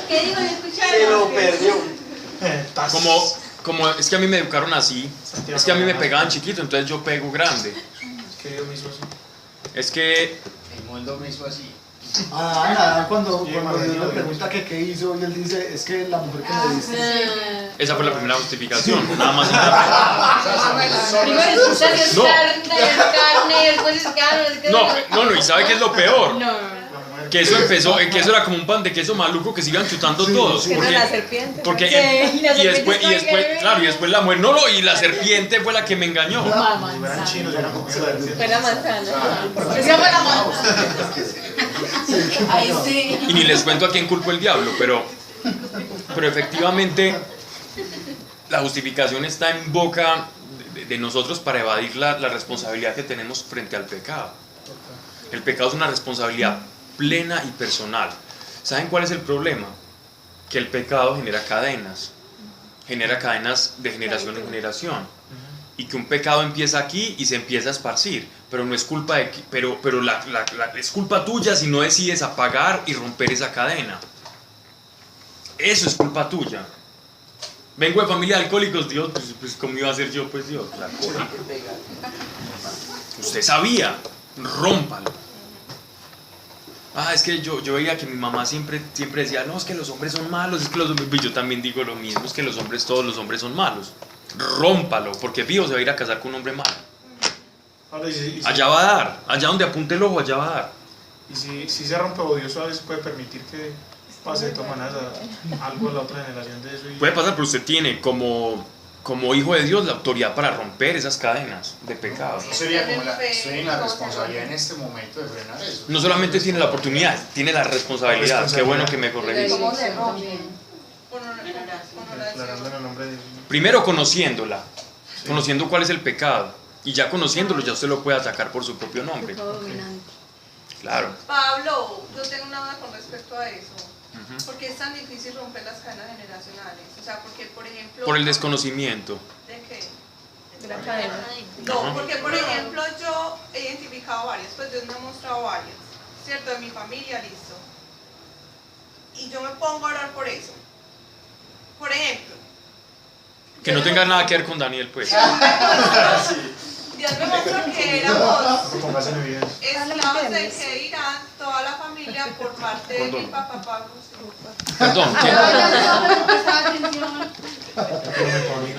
¿Qué digo? Yo escuché. Se lo perdió. Como es que a mí me educaron así, es que a mí me pegaban chiquito, entonces yo pego grande. Es que Dios me hizo así. Es que El mundo me hizo así. Cuando Dios le pregunta que qué hizo y él dice, es que la mujer que me diste. esa fue la primera justificación, nada más y nada Primero escuchar que es No. carne, después es carne. menos. No, ¿y sabe qué es lo peor? No. Que eso empezó, que eso era como un pan de queso maluco que sigan chutando todos. Que era la serpiente. Porque Sí, y la y después, serpiente claro, y después la mujer, y la serpiente fue la que me engañó. Si fueran chinos, yo no comido la serpiente. Fue la manzana. Se llama la mano. Ay, sí. Y ni les cuento a quién culpo el diablo, pero efectivamente la justificación está en boca de nosotros para evadir la responsabilidad que tenemos frente al pecado. El pecado es una responsabilidad plena y personal. ¿Saben cuál es el problema? Que el pecado genera cadenas de generación en generación, y que un pecado empieza aquí y se empieza a esparcir, pero no es culpa de pero es culpa tuya si no decides apagar y romper esa cadena. Eso es culpa tuya. Vengo de familia de alcohólicos, Dios, pues ¿cómo iba a ser yo? Pues Dios, alcohólico. Usted sabía, rómpalo. Es que yo veía que mi mamá siempre decía, no, es que los hombres son malos, es que los hombres, yo también digo lo mismo, es que todos los hombres son malos. Rómpalo, porque Pío se va a ir a casar con un hombre malo. Ahora, Allá va a dar, allá donde apunte el ojo, allá va a dar. y si se rompe o Dios a veces puede permitir que pase de todas maneras algo a la otra generación de eso. Puede pasar, pero usted tiene como hijo de Dios la autoridad para romper esas cadenas de pecado. No sería como estoy en la responsabilidad en este momento de frenar eso. No solamente tiene la oportunidad, tiene la responsabilidad. Qué bueno que me corregís. ¿Cómo se rompe? Declarando en el nombre de Dios. Primero conociéndola, conociendo cuál es el pecado, y ya conociéndolo ya usted lo puede atacar por su propio nombre. Claro. Pablo, yo tengo una duda con respecto a eso. ¿Por qué es tan difícil romper las cadenas generacionales? O sea, porque, por ejemplo... Por el desconocimiento. ¿De qué? De la cadena. No, porque, por ejemplo, yo he identificado varias, pues Dios me ha mostrado varias, ¿cierto? De mi familia, listo. Y yo me pongo a orar por eso. Por ejemplo... Que no tenga nada que ver con Daniel, pues. Dios me mostró que éramos No pongas en evidencia. esclavos de que Irán, toda la familia por parte de mi papá Pablo. Perdón, ¿qué? Prestaba atención.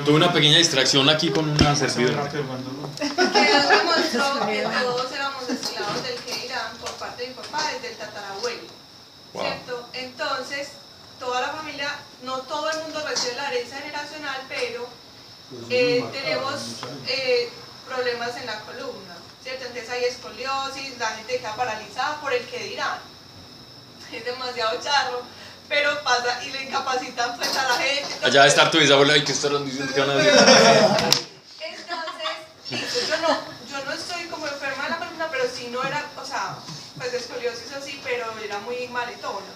Tuve una pequeña distracción aquí con una servidora. Que Dios me mostró que todos éramos esclavos del que Irán por parte de mi papá desde el tatarabuelo. Wow. ¿Cierto? Entonces, toda la familia, no todo el mundo recibe la herencia generacional, pero tenemos problemas en la columna, ¿cierto? Entonces hay escoliosis, la gente queda paralizada por el que dirán. Es demasiado charro, pero pasa y le incapacitan pues a la gente. Allá de estar tu bisabuela y que estarán diciendo que van a decir. Entonces, listo, yo no estoy como enferma de la columna, pero sí no era, o sea, pues de escoliosis así, pero era muy maletona.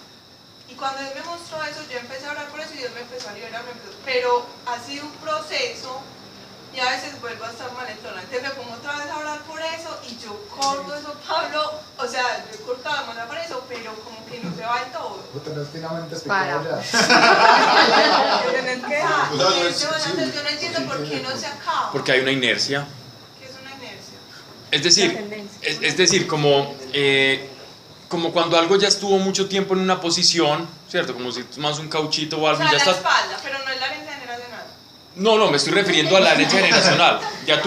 Y cuando Dios me mostró eso, yo empecé a orar por eso y Dios me empezó a liberar, pero ha sido un proceso y a veces vuelvo a estar maletona. Entonces me pongo otra vez a orar por eso y yo corto eso, Pablo, o sea, yo he cortado la mano por eso, pero como que no se va del todo. Tenés finalmente pecado ya. Entonces yo no entiendo por qué no se acaba. Porque hay una inercia. ¿Qué es una inercia? Es decir, como cuando algo ya estuvo mucho tiempo en una posición, ¿cierto? Como si tomas un cauchito o algo O sea, y ya la está. espalda, pero no es la herencia generacional. No, me estoy refiriendo a la herencia generacional. Ya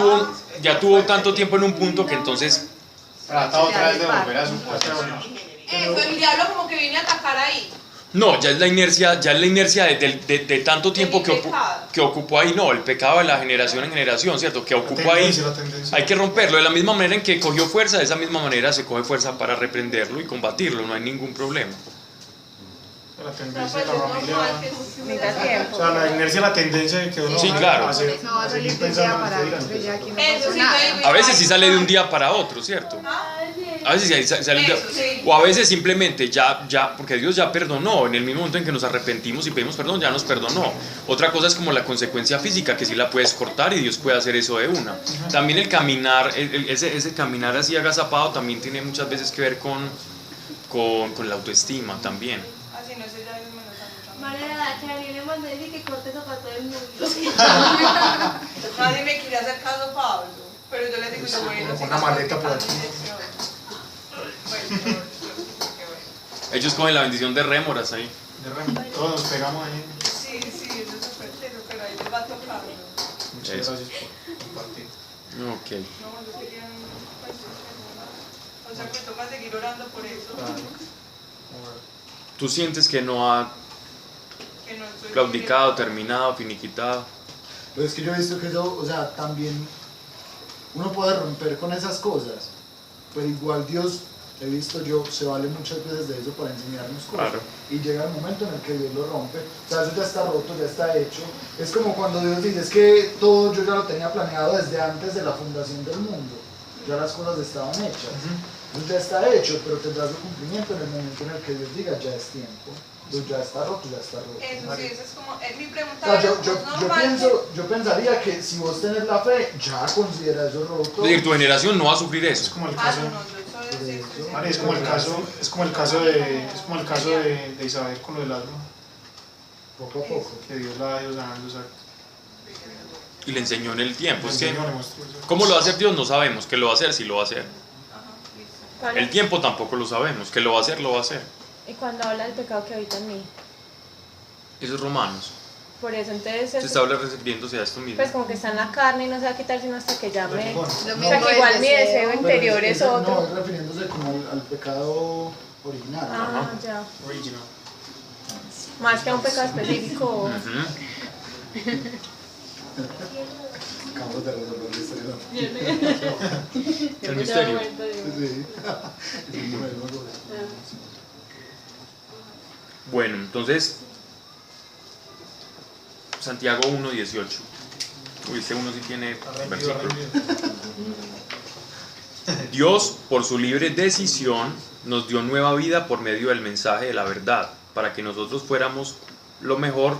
tuvo tanto tiempo en un punto que entonces Trata otra vez de volver a su posición. Eso, el diablo como que viene a atacar ahí. No, ya es la inercia de tanto tiempo que ocupó ahí. No, el pecado de la generación en generación, ¿cierto? Que ocupó ahí. La tendencia. Hay que romperlo. De la misma manera en que cogió fuerza, de esa misma manera se coge fuerza para reprenderlo y combatirlo. No hay ningún problema. La No, tendencia pues de es la normal familia. que Necesita tiempo. O sea, la inercia, la tendencia de que uno Sí, claro. a seguir pensando en lo que dirán. ya aquí no Eso pasa sí nada. te digo. A veces sí sale de un día para otro, ¿cierto? A veces sí sale de un Eso, sí. O a veces simplemente ya, porque Dios ya perdonó. En el mismo momento en que nos arrepentimos y pedimos perdón, ya nos perdonó. Otra cosa es como la consecuencia física, que sí la puedes cortar y Dios puede hacer eso de una. También el caminar, ese caminar así agazapado también tiene muchas veces que ver con la autoestima también. Así no sé, ya Dios me lo sabe. María, que a mí le mandé decir que corte zapato del mundo. Nadie me quiere hacer caso, Pablo. Pero yo le digo, yo bueno, Con una maleta por aquí. Bueno, Ellos cogen la bendición de rémoras ahí. De repente, todos nos pegamos ahí. sí, eso es súper chévere, pero ahí les va a tocar. Muchas Eso. gracias por compartir. Ok. No, yo quería o sea, que toca seguir orando por eso. ¿Tú sientes que no ha Que no estoy claudicado, terminado, finiquitado? Pero es que yo he visto que eso, o sea, también uno puede romper con esas cosas, pero igual Dios, he visto yo, se vale muchas veces de eso para enseñarnos cosas. Claro. Y llega el momento en el que Dios lo rompe. O sea, eso ya está roto, ya está hecho. Es como cuando Dios dice, es que todo yo ya lo tenía planeado desde antes de la fundación del mundo. Ya las cosas estaban hechas. Entonces ya está hecho, pero tendrá su cumplimiento en el momento en el que Dios diga, ya es tiempo. Entonces ya está roto, ya está roto. Eso sí, eso es como, es mi O pregunta. sea, ¿Es normal yo pensaría que si vos tenés la fe, ya considera eso roto. Es decir, tu generación no va a sufrir Es eso. como el Ah, caso. no, yo soy sí. Mari, es como el caso de Isabel con lo del alma, Poco a poco. que Dios la ha ido sanando, exacto. Y le enseñó en el tiempo. Es que, Señor, le mostró eso. ¿cómo lo va a hacer Dios? No sabemos. ¿Qué lo va a hacer? Sí lo va a hacer. Pablo, El tiempo tampoco lo sabemos. ¿Qué lo va a hacer? Lo va a hacer. y cuando habla del pecado que habita en mí, Eso es Romanos. por eso entonces Se está refiriéndose a esto mismo. pues como que está en la carne y no se va a quitar sino hasta que llame. Lo O sea mismo que el igual mi deseo. deseo Pero interior es No, otro. es refiriéndose como al pecado original. Ah, ya. Original. Más que a un pecado específico. Ujú. Acabamos de resolver la historia. El misterio. Sí. Sí, no, no, no. Bueno, entonces, Santiago 1:18. Uy, este uno sí tiene Arrendido, versículo. arrendido. Dios, por su libre decisión, nos dio nueva vida por medio del mensaje de la verdad, para que nosotros fuéramos lo mejor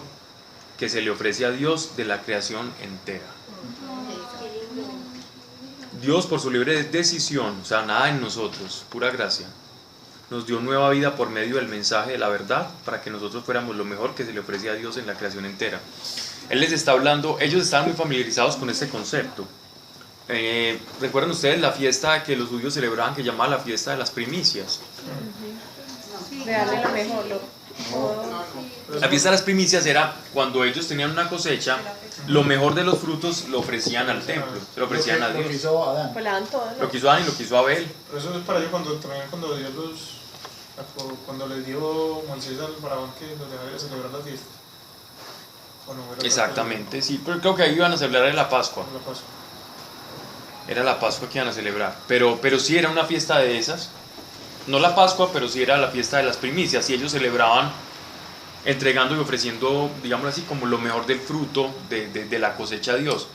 que se le ofrece a Dios de la creación entera. Dios, por su libre decisión, o sea, nada en nosotros, pura gracia, nos dio nueva vida por medio del mensaje de la verdad, para que nosotros fuéramos lo mejor que se le ofrece a Dios en la creación entera. Él les está hablando, ellos estaban muy familiarizados con este concepto. ¿Recuerdan ustedes la fiesta que los judíos celebraban que llamaban la fiesta de las primicias? De darle lo mejor. La fiesta de las primicias era cuando ellos tenían una cosecha, lo mejor de los frutos lo ofrecían al templo, se lo ofrecían a Lo que Dios. hizo Adán. Pues la dan todo, ¿no? Lo quiso Adán y lo quiso Abel. Pero eso es para ellos cuando Dios cuando les dio Moisés al faraón que los dejara celebrar la fiesta. Bueno, era Exactamente, sí, pero creo que ahí iban a celebrar en la Pascua. la Pascua. Era la Pascua que iban a celebrar, pero sí era una fiesta de esas. No la Pascua, pero sí era la fiesta de las primicias, y ellos celebraban entregando y ofreciendo, digamos así, como lo mejor del fruto de la cosecha a Dios.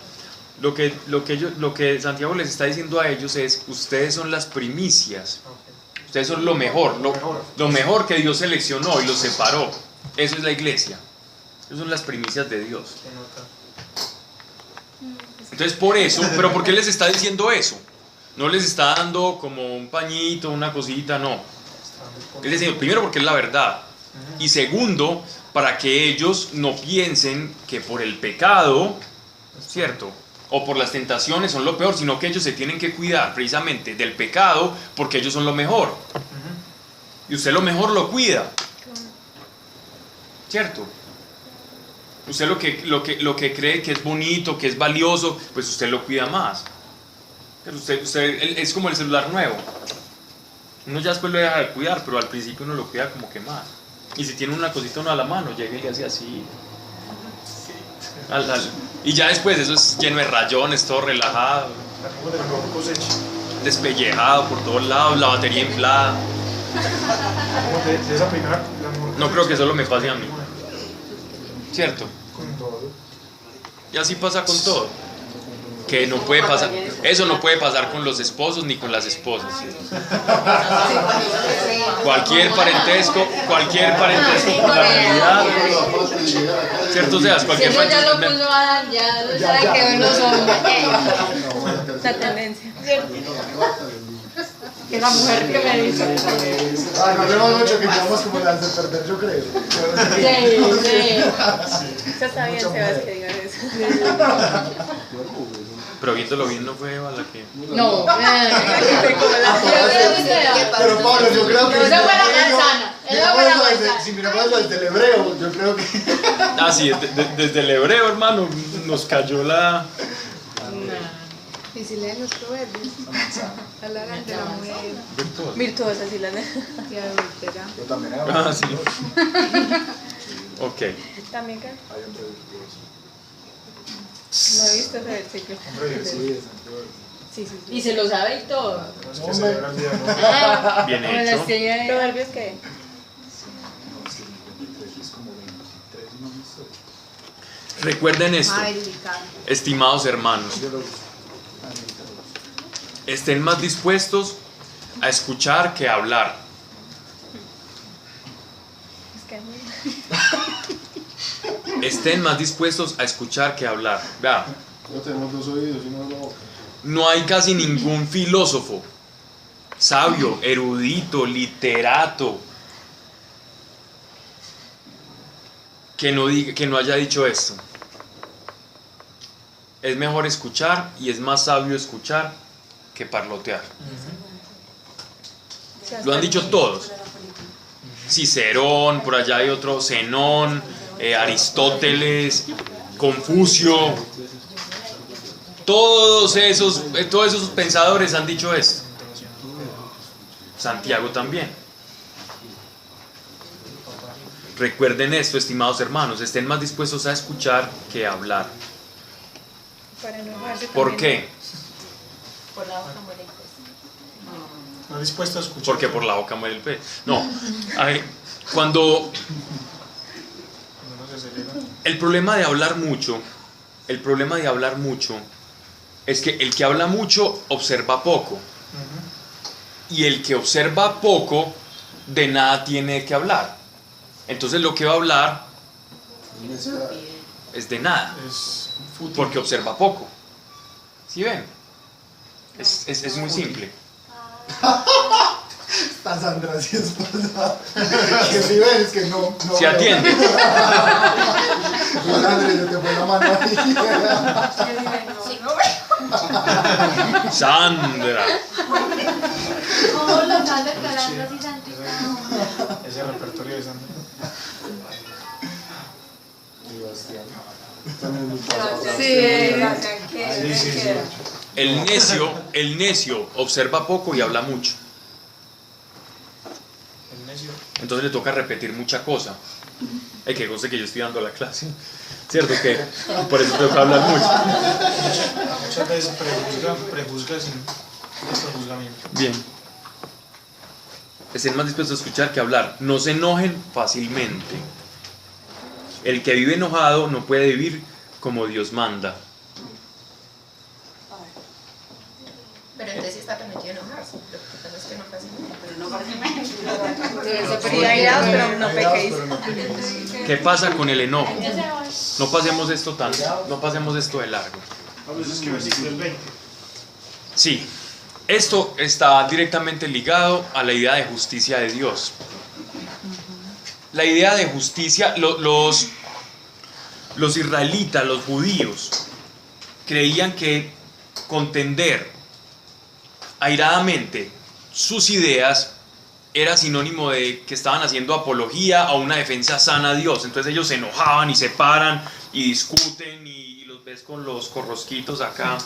Lo que Santiago les está diciendo a ellos es, ustedes son las primicias, ustedes son lo mejor, lo mejor que Dios seleccionó y los separó. Eso es la iglesia, esas son las primicias de Dios. Se nota. Entonces por eso, pero ¿por qué les está diciendo eso? No les está dando como un pañito, una cosita, no. Es decir, primero porque es la verdad. Y segundo, para que ellos no piensen que por el pecado, ¿cierto? O por las tentaciones son lo peor, sino que ellos se tienen que cuidar precisamente del pecado porque ellos son lo mejor. Y usted lo mejor lo cuida. ¿Cierto? Usted lo que cree que es bonito, que es valioso, pues usted lo cuida más. Pero usted es como el celular nuevo. Uno ya después lo deja de cuidar, pero al principio uno lo cuida como que más. Y si tiene una cosita uno a la mano, llega y le hace así. Y ya después eso es lleno de rayones, todo relajado, despellejado por todos lados, la batería inflada. De esa primera, No creo que solo me pase a mí, ¿cierto? con todo. Y así pasa con todo. Que no puede pasar, eso no puede pasar con los esposos ni con las esposas. Cualquier parentesco con la realidad, ¿cierto? O sea, cualquier Ya lo parentesco. puso Adán, ya lo sabe que uno son. La tendencia. Que la mujer que me dice. No vemos mucho que quedamos como las de perder, yo creo. Sí. Eso está bien, Sebas, que digan eso. Pero viéndolo bien no fue Eva la que... No. Pero Pablo, yo creo que... No, esa fue la manzana. Esa fue la manzana. Si miramos desde el hebreo, yo creo que... Ah, sí, desde el hebreo, hermano, nos cayó la... Y si leen los proverbios, hablan de la mujer Virtuosa, sí, la y adúltera. Yo también Ah, sí. Ok. también, ¿qué? Hay un virtuoso. No he visto ese versículo. Sí, sí, sí. Y se lo sabe y todo. No es que celebra el día, ¿no? Bien Como la hecho. estrella de... ¿Proverbios qué? No, sí, 23 es como 23, no me sé. Recuerden esto, Verificar. estimados hermanos. Yo lo... Estén más dispuestos a escuchar que a hablar. Es que Estén más dispuestos a escuchar que a hablar. Vea, No tenemos 2 oídos y no la boca. no hay casi ningún filósofo, sabio, erudito, literato, que no haya dicho esto. Es mejor escuchar y es más sabio escuchar que parlotear. Lo han dicho todos. Cicerón, por allá hay otro, Zenón, Aristóteles, Confucio. Todos esos pensadores han dicho esto. Santiago también. Recuerden esto, estimados hermanos, estén más dispuestos a escuchar que a hablar. para enojarse ¿Por también. qué? Por la boca muere el pez. No dispuesto a escuchar. Porque por la boca muere el pez. No, a ver, cuando No se celebra. el problema de hablar mucho es que el que habla mucho observa poco. Y el que observa poco de nada tiene que hablar. Entonces lo que va a hablar es de nada, Es fútil. porque observa poco. ¿Sí ven? Es muy simple. Está Sandra, si es verdad. Que si ves que no. Se atiende. Andrés, yo te pongo la mano ahí. Sandra. ¿Cómo lo están declarando así, Santita? Ese repertorio de Sandra. Sí, sí, sí. El necio observa poco y habla mucho. El necio. Entonces le toca repetir mucha cosa. Hay que conste que yo estoy dando la clase. ¿Cierto? Que por eso tengo que hablar mucho. Muchas veces prejuzga sin este juzgamiento. Bien. Estén más dispuestos a escuchar que a hablar. No se enojen fácilmente. El que vive enojado no puede vivir como Dios manda. Pero entonces sí está permitido enojarse. Lo que pasa es que no fácilmente. Pero no fácilmente. Sí, airados, pero no pequéis. ¿Qué pasa con el enojo? No pasemos esto de largo. Pablo, eso es que versículo 20. Sí, esto está directamente ligado a la idea de justicia de Dios. La idea de justicia, los israelitas, los judíos, creían que contender airadamente sus ideas era sinónimo de que estaban haciendo apología a una defensa sana a Dios. Entonces ellos se enojaban y se paran y discuten y los los ves con los corrosquitos acá,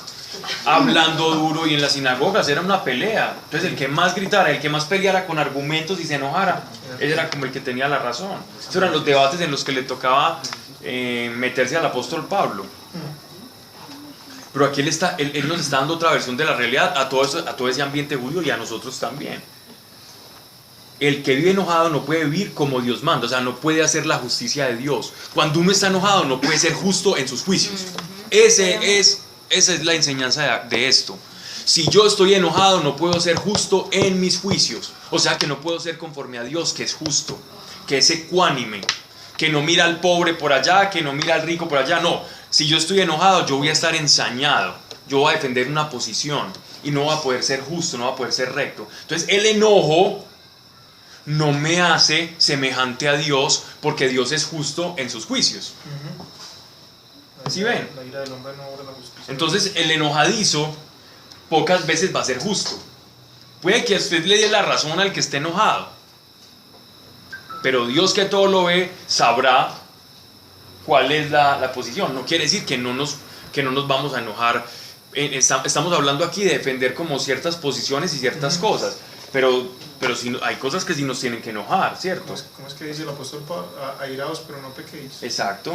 hablando duro, y en las sinagogas era una pelea. Entonces el que más gritara, el que más peleara con argumentos y se enojara, él era como el que tenía la razón. Esos eran los debates en los que le tocaba meterse al apóstol Pablo. Pero aquí él nos está dando otra versión de la realidad a todo ese ambiente judío y a nosotros también. El que vive enojado no puede vivir como Dios manda, o sea, no puede hacer la justicia de Dios. Cuando uno está enojado no puede ser justo en sus juicios. Esa es la enseñanza de esto. Si yo estoy enojado no puedo ser justo en mis juicios, o sea que no puedo ser conforme a Dios, que es justo, que es ecuánime, que no mira al pobre por allá, que no mira al rico por allá. No, si yo estoy enojado yo voy a estar ensañado, yo voy a defender una posición y no voy a poder ser justo, no voy a poder ser recto. Entonces el enojo no me hace semejante a Dios, porque Dios es justo en sus juicios. ¿Sí ven? La ira del hombre no obra la justicia. Entonces el enojadizo pocas veces va a ser justo. Puede que usted le dé la razón al que esté enojado, pero Dios, que todo lo ve, sabrá cuál es la posición. No quiere decir que no nos vamos a enojar. Estamos hablando aquí de defender como ciertas posiciones y ciertas cosas, pero si hay cosas que sí nos tienen que enojar, ¿cierto? ¿Cómo es que dice el apóstol Pablo? Airaos, pero no pequéis. Exacto.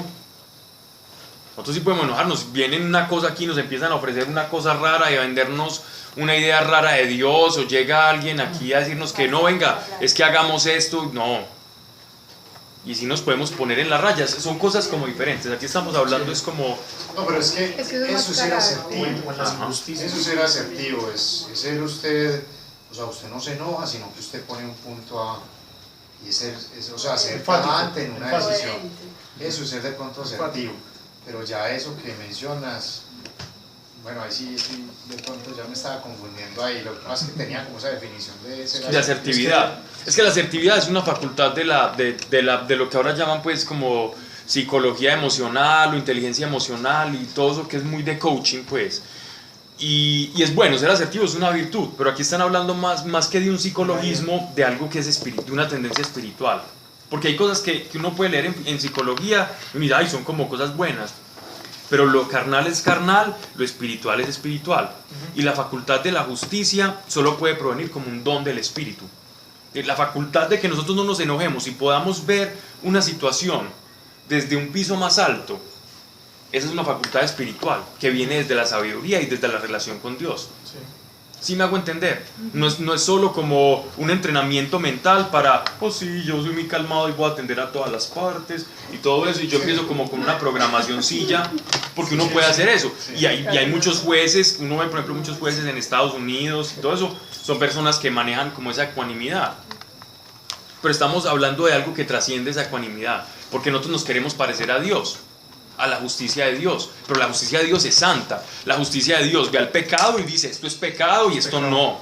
Nosotros sí podemos enojarnos. Vienen una cosa aquí, nos empiezan a ofrecer una cosa rara y a vendernos una idea rara de Dios, o llega alguien aquí a decirnos que no, venga, es que hagamos esto. No. Y sí nos podemos poner en las rayas. Son cosas como diferentes. Aquí estamos hablando, es como... No, pero es que eso sí era asertivo. Eso sí era asertivo. Es ser usted... O sea, usted no se enoja, sino que usted pone un punto a... Y ser tajante en una decisión. Eso es ser de pronto asertivo. Pero ya eso que mencionas... Bueno, ahí sí, de pronto ya me estaba confundiendo ahí. Lo que pasa es que tenía como esa definición de asertividad. Es que la asertividad es una facultad de lo que ahora llaman pues como psicología emocional o inteligencia emocional y todo eso que es muy de coaching pues. Y es bueno, ser asertivo es una virtud, pero aquí están hablando más que de un psicologismo, de algo que es de una tendencia espiritual. Porque hay cosas que uno puede leer en psicología y uno dice, ay, son como cosas buenas. Pero lo carnal es carnal, lo espiritual es espiritual. Y la facultad de la justicia solo puede provenir como un don del Espíritu. La facultad de que nosotros no nos enojemos y podamos ver una situación desde un piso más alto, esa es una facultad espiritual que viene desde la sabiduría y desde la relación con Dios. ¿Sí me hago entender? No es solo como un entrenamiento mental para, oh sí, yo soy muy calmado y voy a atender a todas las partes y todo eso, y yo empiezo como con una programacioncilla, porque uno puede hacer eso. Y hay muchos jueces, uno ve por ejemplo muchos jueces en Estados Unidos y todo eso, son personas que manejan como esa ecuanimidad. Pero estamos hablando de algo que trasciende esa ecuanimidad, porque nosotros nos queremos parecer a Dios, a la justicia de Dios, pero la justicia de Dios es santa. La justicia de Dios ve al pecado y dice, esto es pecado y esto no.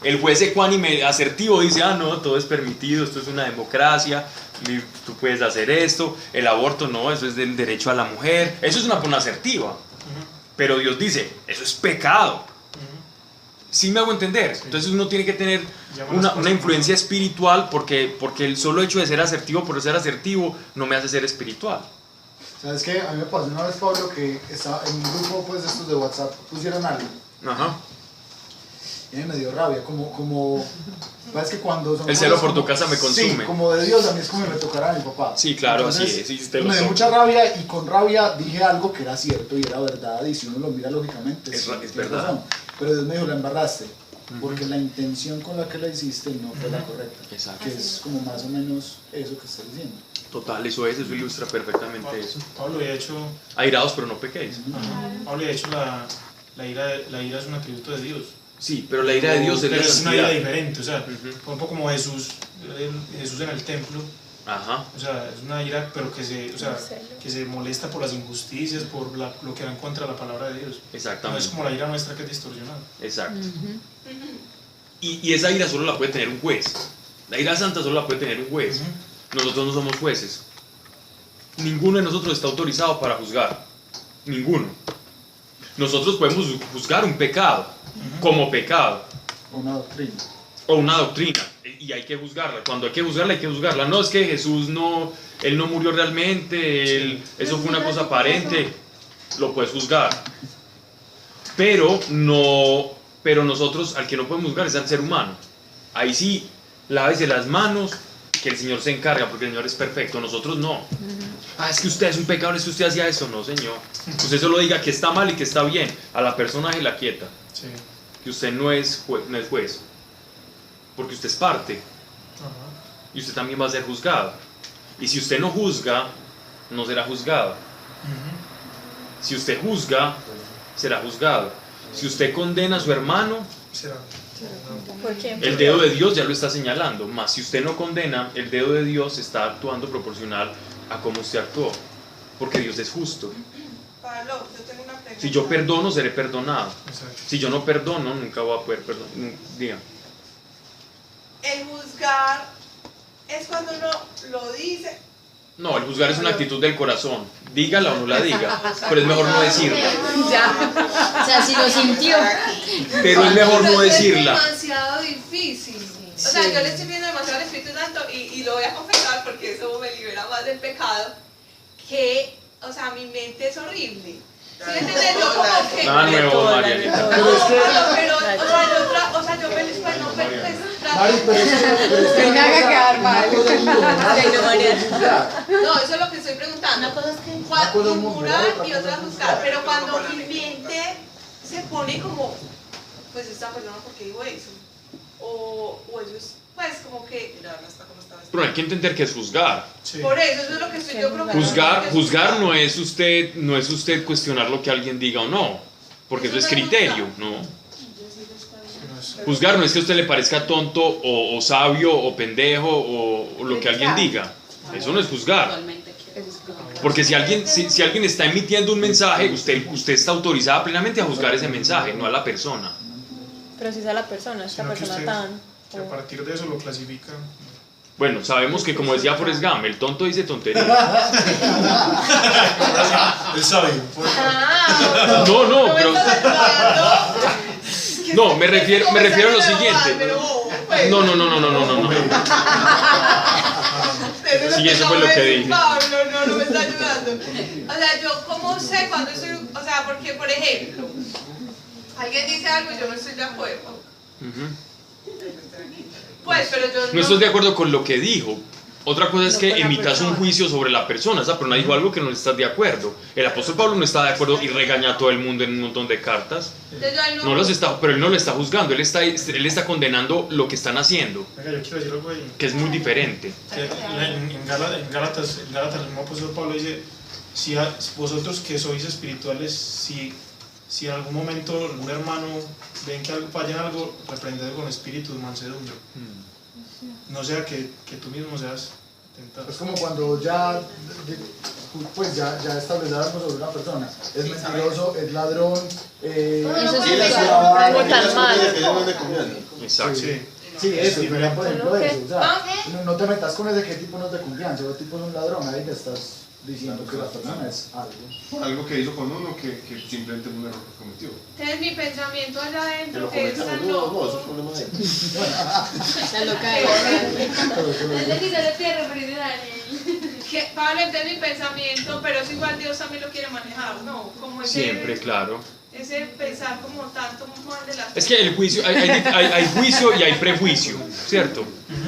El juez ecuánime asertivo dice, no, todo es permitido, esto es una democracia, tú puedes hacer esto, el aborto no, eso es del derecho a la mujer. Eso es una persona asertiva, pero Dios dice, eso es pecado. ¿Sí me hago entender? Entonces uno tiene que tener una influencia espiritual, porque el solo hecho de ser asertivo por ser asertivo no me hace ser espiritual. ¿Sabes qué? A mí me pasó una vez, Pablo, que estaba en un grupo pues, de estos de WhatsApp, pusieron algo. Ajá. Y a mí me dio rabia, como ¿sabes que cuando son el celo por tu casa me consume? Sí, como de Dios, a mí es como me tocara a mi papá. Sí, claro, entonces, así es. Me dio mucha rabia y con rabia dije algo que era cierto y era verdad, y si uno lo mira lógicamente, es verdad. Razón. Pero Dios me dijo, la embarraste, porque la intención con la que la hiciste no fue la correcta. Exacto. Que es como más o menos eso que estás diciendo. Total, eso ilustra perfectamente eso. Pablo, de hecho... Airaos, pero no pequéis. Pablo, de hecho, la ira es un atributo de Dios. Sí, pero la ira de Dios es una ira diferente, o sea, un poco como Jesús en el templo. Ajá. O sea, es una ira, pero que se molesta por las injusticias, por lo que va en contra de la palabra de Dios. Exactamente. No es como la ira nuestra que es distorsionada. Exacto. Y esa ira solo la puede tener un juez. La ira santa solo la puede tener un juez. Nosotros no somos jueces. Ninguno de nosotros está autorizado para juzgar. Ninguno. Nosotros podemos juzgar un pecado como pecado. O una doctrina. O una doctrina. Y hay que juzgarla. Cuando hay que juzgarla. No, es que Jesús él no murió realmente, eso fue una cosa aparente. lo puedes juzgar. Pero nosotros, al que no podemos juzgar es al ser humano. Ahí sí, lávese las manos, que el Señor se encarga, porque el Señor es perfecto, nosotros no. Es que usted es un pecador, es que usted hacía eso. No, Señor. Usted solo diga que está mal y que está bien. A la persona se la quieta. Sí. Que usted no es juez. Porque usted es parte. Ajá. Y usted también va a ser juzgado. Y si usted no juzga, no será juzgado. Si usted juzga, será juzgado. Si usted condena a su hermano, Será. ¿Por qué? el dedo de Dios ya lo está señalando. Más si usted no condena, el dedo de Dios está actuando proporcional a cómo usted actuó. Porque Dios es justo. Pablo, yo tengo una pregunta. Si yo perdono, seré perdonado. Exacto. Si yo no perdono, nunca voy a poder perdonar. Diga. El juzgar es cuando uno lo dice. No, el juzgar es una actitud del corazón. Dígala o no la diga. Pero es mejor no decirla. Ya. O sea, si lo sintió. Pero es mejor no Es decirla. demasiado difícil. O sea, yo le estoy viendo demasiado al Espíritu Santo y lo voy a confesar porque eso me libera más del pecado. Que, o sea, mi mente es horrible. ¿Sí entiendes? Yo como que... Nada nuevo, Marianita. No, pero, o sea, yo me pues, no, pues, Mari, pero es que Que me haga quedar mal. no, eso es lo que estoy preguntando. Murmurar y otra juzgar. Pero cuando mi mente se pone como, pues esta persona, ¿por qué dijo eso? O eso es, pues como que... Pero hay que entender que es juzgar. Sí. Por eso es lo que estoy yo preguntando. Juzgar no es usted cuestionar lo que alguien diga o no. Porque eso es criterio, ¿no? Juzgar no es que a usted le parezca tonto o sabio o pendejo o lo que alguien diga. Eso no es juzgar. Porque si alguien está emitiendo un mensaje, usted está autorizada plenamente a juzgar ese mensaje, no a la persona. Pero si es a la persona, esta Sino que persona usted, tan... que a partir de eso lo clasifica. Bueno, sabemos que como decía Forrest Gump, el tonto dice tontería. El sabio. No, pero... No, me refiero a lo siguiente. No. Sí, eso fue lo que dije. Pablo, no me está ayudando. O sea, yo cómo sé cuando estoy, o sea, porque por ejemplo, alguien dice algo y yo no estoy de acuerdo. Pues, pero yo No estás de acuerdo con lo que dijo. Otra cosa es que emitas un juicio sobre la persona. Esa persona dijo algo que no estás de acuerdo. El apóstol Pablo no está de acuerdo y regaña a todo el mundo en un montón de cartas. Pero él no lo está juzgando, él está condenando lo que están haciendo. Venga, yo quiero decir algo ahí. Que es muy diferente. Que en Gálatas, el mismo apóstol Pablo dice: si vosotros que sois espirituales, si en algún momento algún hermano ven que falla en algo, reprended con espíritu de mansedumbre. No sea que tú mismo seas tentado. Es como cuando ya establecemos sobre una persona. Es mentiroso, es ladrón. Eso Y sí la es ciudad algo tan mal. que ellos no le conviene. Exacto. Sí, eso, pero por ejemplo ¿Qué? eso. O sea, no te metas con ese que tipo no es de confianza, ese tipo es un ladrón, ahí le estás diciendo que la persona es algo. Algo que hizo con uno que simplemente fue un error que cometió. Entonces mi pensamiento allá Que adentro lo que es cometamos, tan no, loco. eso es problema de él. La loca de Es de que se le pierde referir a él. Que vale entender mi pensamiento, pero es igual Dios también lo quiere manejar, ¿no? Como Siempre, claro. ese pensar como tanto mal de las Es que el juicio, hay juicio y hay prejuicio, ¿cierto?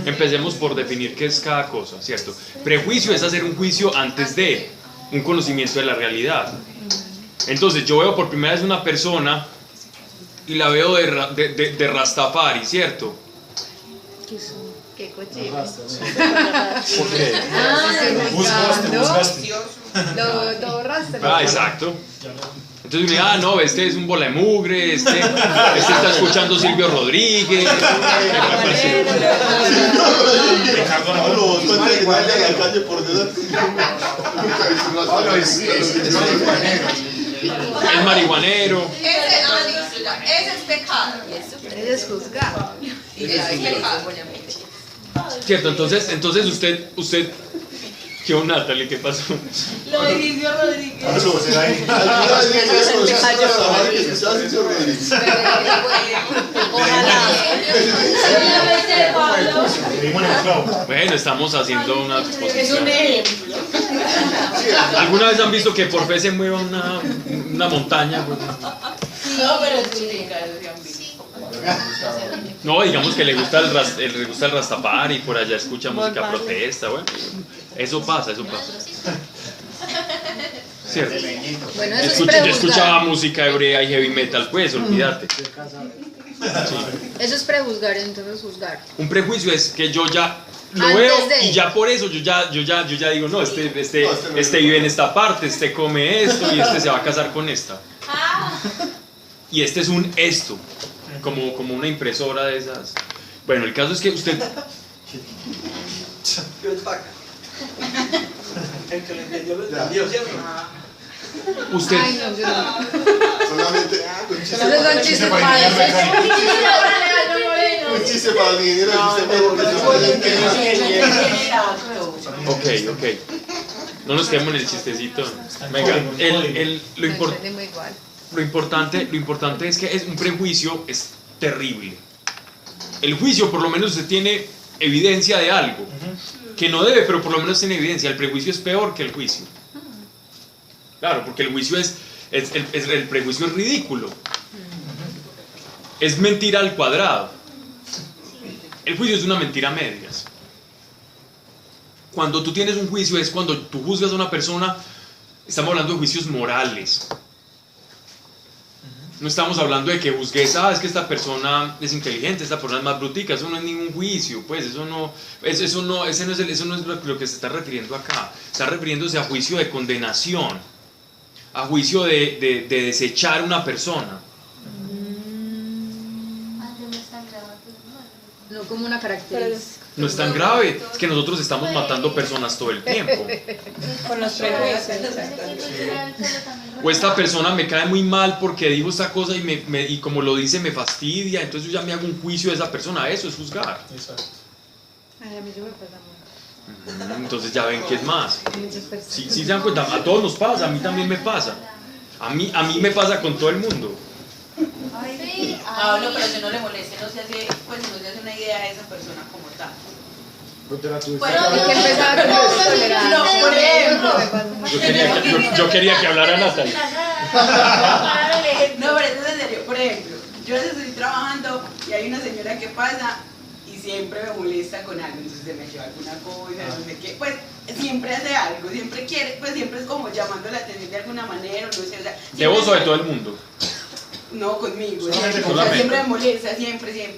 Empecemos por definir qué es cada cosa, ¿cierto? Prejuicio es hacer un juicio antes de un conocimiento de la realidad. Entonces yo veo por primera vez una persona y la veo de Rastafari, ¿cierto? Qué cochino. ¿Por qué? Juzgaste. Todo rastro. Exacto. Entonces uno dice, no, este es un bola de mugre, este está escuchando Silvio Rodríguez. Ricardo Pablo, no. vos cuenta que sale a la calle por Dios. Es marihuanero. Ese es pecado. Ese es juzgar. Ese es pecado. Cierto, entonces usted ¿qué onda, Natalie? ¿Qué pasó? Lo de Silvio Rodríguez. Pablo, será ahí. Ayuda a decir eso, que escuchaba a Silvio Rodríguez. Seguimos en el clavo. Bueno, estamos haciendo una Es un exposición. ejemplo. Sí, ¿Alguna vez han visto que por fe se mueva una montaña? Pues? No, pero es chica, eso sí han visto. No, digamos que le gusta el Rastafari y por allá escucha música protesta, bueno, eso pasa. ¿Cierto? Bueno, eso es Yo prejuzgar. escuchaba música hebrea y heavy metal, pues, olvídate. Sí. Eso es prejuzgar, entonces juzgar. Un prejuicio es que yo ya lo Antes veo de. y ya por eso yo ya digo, no, este vive en esta parte, este come esto y este se va a casar con esta. Y este es un esto, como una impresora de esas. Bueno, el caso es que usted... El que lo entendió, ¿cierto? Usted... Ay, no, yo no. Solamente un chiste Esos son chistes falsos. Un chiste para el ingeniero, Ok. No nos quedemos en el chistecito. Venga, lo importante es que un prejuicio es terrible. El juicio, por lo menos, usted tiene evidencia de algo. Que no debe, pero por lo menos tiene evidencia. El prejuicio es peor que el juicio. Claro, porque el juicio el prejuicio es ridículo. Es mentira al cuadrado. El juicio es una mentira a medias. Cuando tú tienes un juicio es cuando tú juzgas a una persona, estamos hablando de juicios morales. No estamos hablando de que juzgues, es que esta persona es inteligente, esta persona es más brutica, eso no es ningún juicio, pues eso no es lo que se está refiriendo acá. Está refiriéndose a juicio de condenación, a juicio de desechar una persona. No como una característica. No es tan grave, es que nosotros estamos matando personas todo el tiempo. Con los prejuicios. O esta persona me cae muy mal porque dijo esta cosa y como lo dice me fastidia, entonces yo ya me hago un juicio de esa persona, eso es juzgar. Exacto. Ay, a mí yo me pasa mucho. Entonces ya ven que es más. Muchas personas. Si se dan cuenta, a todos nos pasa, a mí también me pasa. A mí me pasa con todo el mundo. Ah, no, pero si no le moleste, no se hace una idea de esa persona como tal. Que empezaba con la tolerancia. No, por ejemplo. Yo quería que hablara Natalie. No, pero eso es en serio. Por ejemplo, yo estoy trabajando y hay una señora que pasa y siempre me molesta con algo, entonces se me lleva alguna cosa, no sé qué, pues siempre hace algo, siempre quiere, pues siempre es como llamando la atención de alguna manera, no sé, o sea. ¿De vos o de todo el mundo? No, conmigo, Solamente. siempre me molesta, siempre.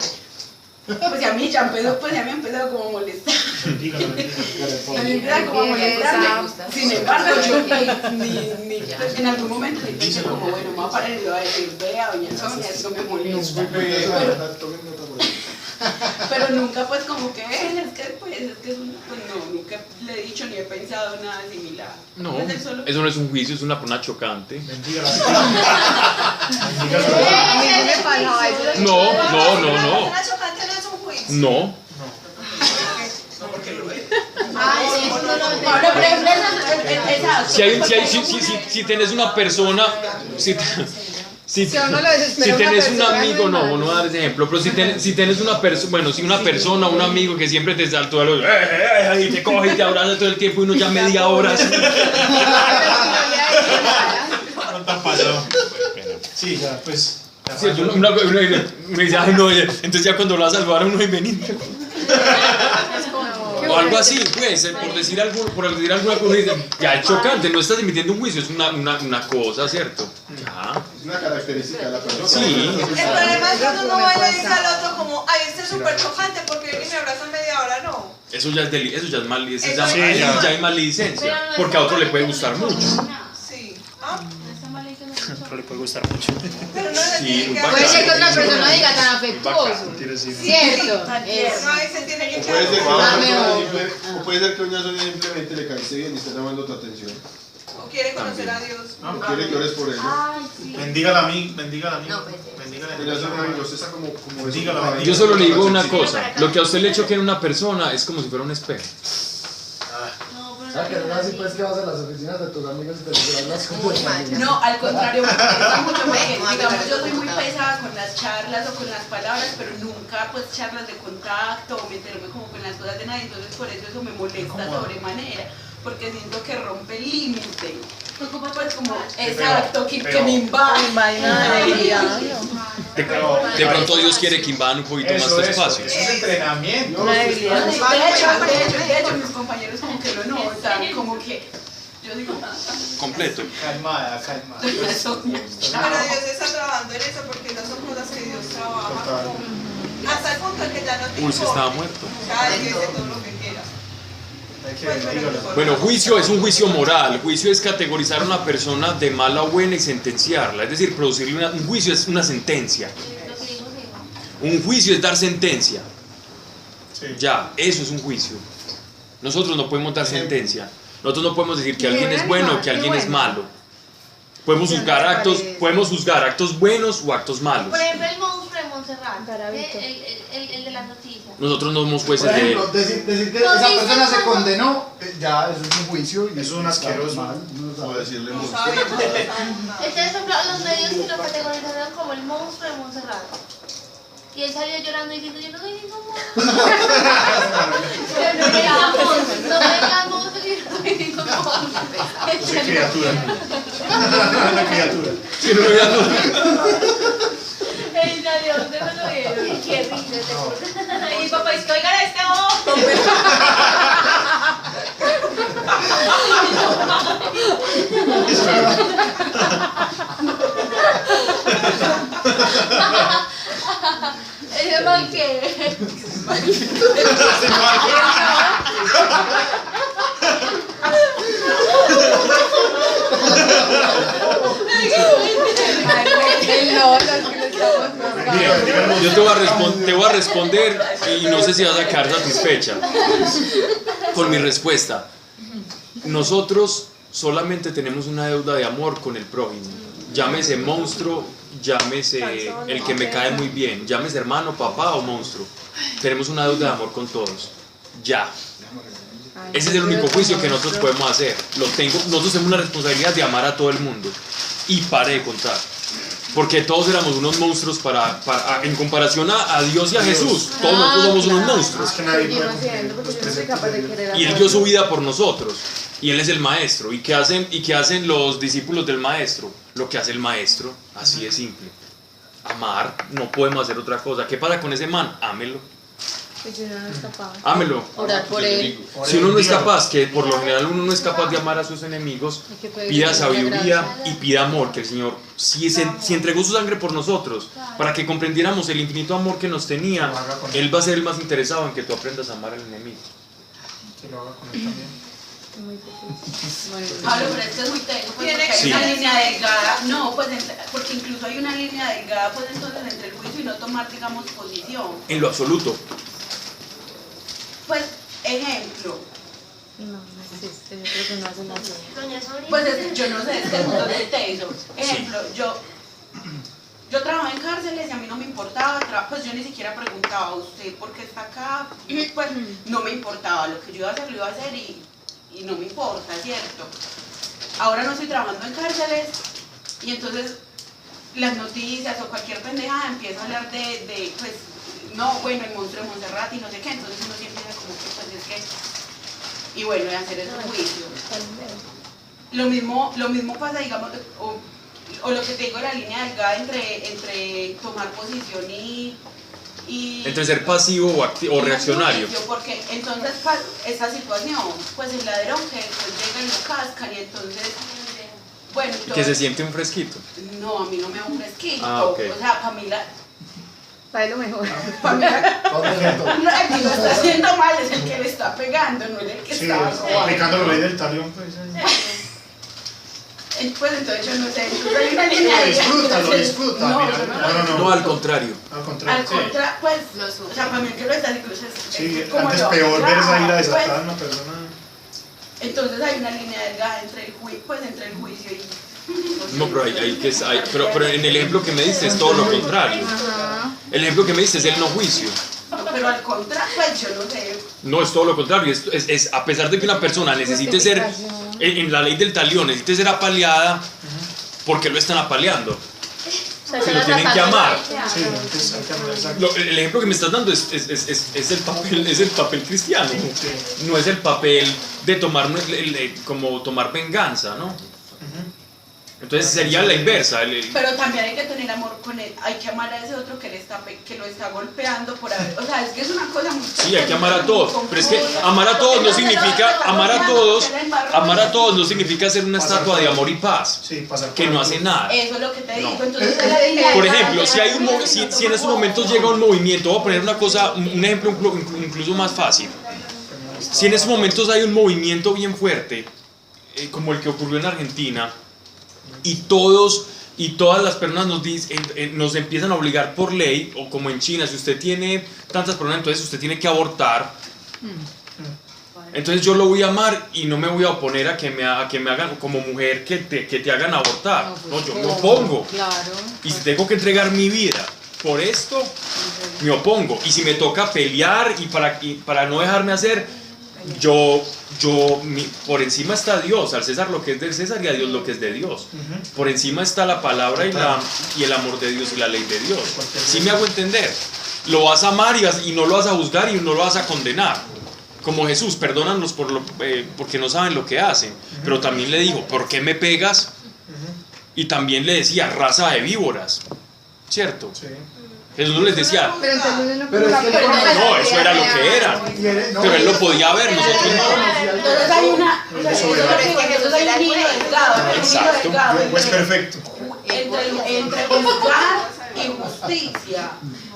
Pues ya a mí me ha empezado como a molestar. A mí me empieza como a molestar. Sin embargo, yo pues, en algún momento sí pensé como, bueno, me voy a parar y le voy a decir, vea, doña Sonia, eso me molesta. Pero nunca pues como que es que pues no, nunca le he dicho ni he pensado nada similar. No, Pues eso no es un juicio, es una persona chocante. No. Una chocante no es un juicio. No. Si tenés una persona, si tenés un amigo, no voy a dar ese ejemplo, pero si tenés una persona, bueno, si una persona, un amigo que siempre te saltó a los y te coge y te abraza todo el tiempo y uno ya media hora así. No te ha pasado. Sí, ya, pues. Sí, uno dice, ay no, entonces ya cuando lo vas a salvar a uno y venir. O algo así, pues, por decir alguna cosa, ya es chocante, no estás emitiendo un juicio, es una cosa, ¿cierto? Ya. Es una característica de la persona. Sí. El problema es cuando uno va y le dice al otro como, ay, este es súper chocante porque viene y me abraza media hora, no. Eso ya es maledicencia, ya hay maledicencia, porque a otro le puede gustar mucho. Sí. Otro le puede gustar mucho. Pero no se tiene que Puede ser que otra persona no diga tan afectuoso. ¿Cierto? No, ahí se tiene que O puede ser que doña Sonia simplemente le caíste bien y está llamando tu atención. O quiere conocer a Dios. O quiere que ores por ella. Bendígala a mí. Doña Sonia, usted está como Bendígala. Yo solo le digo una cosa, lo que a usted le choque en una persona es como si fuera un espejo. ¿Sabes que no así pues que vas a las oficinas de tus amigos y te hablas como No, al contrario, me gusta mucho porque, digamos, yo soy muy pesada con las charlas o con las palabras, pero nunca pues charlas de contacto o meterme como con las cosas de nadie, entonces por eso me molesta sobremanera. porque siento que rompe el límite. Pues como exacto, que me invade. De pronto Dios quiere que invadan un poquito más tu espacio. Eso es entrenamiento. De hecho, mis compañeros como que lo notan, como que yo digo completo. Calmada. Pero Dios está trabajando en eso porque esas son cosas que Dios trabaja hasta el punto en que ya no te importa. Se estaba muerto. Ya Él dice todo lo que quiera. Bueno, juicio es un juicio moral. Juicio es categorizar a una persona de mala o buena y sentenciarla. Es decir, producirle un juicio es una sentencia. Un juicio es dar sentencia. Ya, eso es un juicio. Nosotros no podemos dar sentencia. Nosotros no podemos decir que alguien es bueno o que alguien es malo. Podemos juzgar actos buenos o actos malos. Por ejemplo, el monstruo de Montserrat, el de las noticias. Nosotros no somos jueces de... Decir que esa persona se condenó, ya, eso es un juicio. Y eso es un asqueroso. O decirle monstruo. Entonces, los medios que lo categorizaron como el monstruo de Montserrat. Y él salió llorando diciendo, yo no soy ningún monstruo. No me digas monstruo, yo no soy ningún monstruo. Soy criatura. Una criatura. Ey, salió, ¿dónde me lo vieron? Qué risa. Y papá dice, oigan este ojo. Ese man que... Yo te voy a responder y no sé si vas a quedar satisfecha con mi respuesta. Nosotros solamente tenemos una deuda de amor con el prójimo. Llámese monstruo, llámese el que me cae muy bien, llámese hermano, papá o monstruo. Tenemos una deuda de amor con todos. Ya. Ese es el único juicio que nosotros podemos hacer. Nosotros tenemos una responsabilidad de amar a todo el mundo. Y pare de contar. Porque todos éramos unos monstruos en comparación a Dios y a Jesús. Todos nosotros somos unos monstruos. Y Él dio su vida por nosotros. Y Él es el maestro. ¿Y qué hacen los discípulos del maestro? Lo que hace el maestro, así de simple. Amar, no podemos hacer otra cosa. ¿Qué pasa con ese man? Ámelo. Si uno no es capaz. Ámelo. Orar por él. Si uno no es capaz, que por lo general uno no es capaz de amar a sus enemigos, pida sabiduría y pida amor, que el Señor, si entregó su sangre por nosotros, para que comprendiéramos el infinito amor que nos tenía, Él va a ser el más interesado en que tú aprendas a amar al enemigo. Que lo haga con él también. Pablo, pero esto es muy técnico, pues, porque hay una línea delgada, no, pues porque incluso hay una línea delgada, pues entonces entre el juicio y no tomar, digamos, posición. En lo absoluto. Pues, ejemplo. No existe, yo creo que no hace nada. Pues yo no sé, es que el mundo es teso. Ejemplo, yo trabajaba en cárceles y a mí no me importaba, pues yo ni siquiera preguntaba a usted por qué está acá, pues no me importaba, lo que yo iba a hacer lo iba a hacer y no me importa, ¿cierto? Ahora no estoy trabajando en cárceles y entonces las noticias o cualquier pendejada empieza a hablar de pues, no, bueno, el monstruo de Montserrat y no sé qué, entonces uno siempre dice como que, pues es que, y bueno, de hacer ese juicio. Lo mismo pasa, digamos, o lo que te digo, la línea delgada entre tomar posición y entre ser pasivo o reaccionario. Porque entonces esta situación, pues el ladrón que después llega y lo cascan y entonces, bueno... Que se siente un fresquito. No, a mí no me da un fresquito. Okay. O sea, para mí para lo mejor. Para mí el que lo está haciendo mal es el que le está pegando, no el que está aplicando la ley del talión, pues. Pues entonces yo no sé, hay una línea lo disfruta. No, al contrario. Al contrario, pues, o sea, para mí el que lo está haciendo es sí, antes peor ver esa ira desatada en una persona. Entonces hay una línea delgada entre el juicio y... No, pero en el ejemplo que me diste es todo lo contrario. El ejemplo que me diste es el no juicio. Pero al contrario, pues yo no sé. No, es todo lo contrario. Es a pesar de que una persona necesite ser, en la ley del talión, necesite ser apaleada, ¿por qué lo están apaleando? Se lo tienen que amar. Sí, entonces hay que amar, exacto. El ejemplo que me estás dando es el papel cristiano. No es el papel de tomar como tomar venganza, ¿no? Entonces sería la inversa. Pero también hay que tener amor con él, hay que amar a ese otro que lo está golpeando por haber, o sea, es que es una cosa muy... Sí, hay que amar a todos, pero es que amar a todos no significa, amar a todos no significa hacer una estatua de amor y paz, que no hace nada. Eso es lo que te digo, entonces... Por ejemplo, si en estos momentos llega un movimiento, voy a poner un ejemplo incluso más fácil. Si en estos momentos hay un movimiento bien fuerte, como el que ocurrió en Argentina, y todas las personas nos empiezan a obligar por ley, o como en China, si usted tiene tantas personas, entonces usted tiene que abortar. Entonces yo lo voy a amar y no me voy a oponer a que me hagan como mujer que te hagan abortar. No, yo me opongo. Y si tengo que entregar mi vida por esto, me opongo. Y si me toca pelear y para no dejarme hacer, por encima está Dios, al César lo que es del César y a Dios lo que es de Dios. Por encima está la palabra y el amor de Dios y la ley de Dios. ¿Sí me hago entender? Lo vas a amar y no lo vas a juzgar y no lo vas a condenar. Como Jesús, perdónanos porque no saben lo que hacen. Pero también le dijo, ¿por qué me pegas? Y también le decía, raza de víboras. ¿Cierto? Sí. Jesús no les decía, no, eso era lo que era, pero él lo podía ver, nosotros no. Entonces hay un hilo delgado. Exacto. Pues perfecto. Entre juzgar y justicia.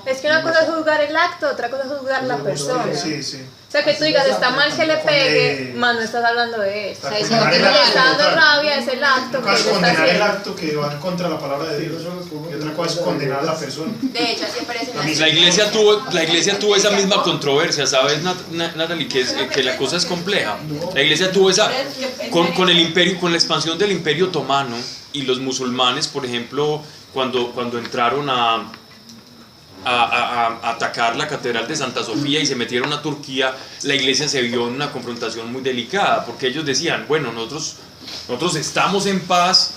Es que una cosa es juzgar el acto, otra cosa es juzgar la persona. Sí, sí. O sea, que tú digas, está mal que le pegue, más no estás hablando de él. O sea, eso que le está dando rabia es el acto que él está condenar el haciendo. acto que va contra la palabra de Dios. Y otra cosa es condenar a la persona. De hecho, así aparece en La iglesia tuvo esa misma controversia, ¿sabes, Natalie? Que la cosa es compleja. La iglesia tuvo esa, con el imperio, con la expansión del imperio otomano y los musulmanes, por ejemplo, cuando entraron a atacar la catedral de Santa Sofía y se metieron a Turquía, la iglesia se vio en una confrontación muy delicada, porque ellos decían, bueno, nosotros estamos en paz,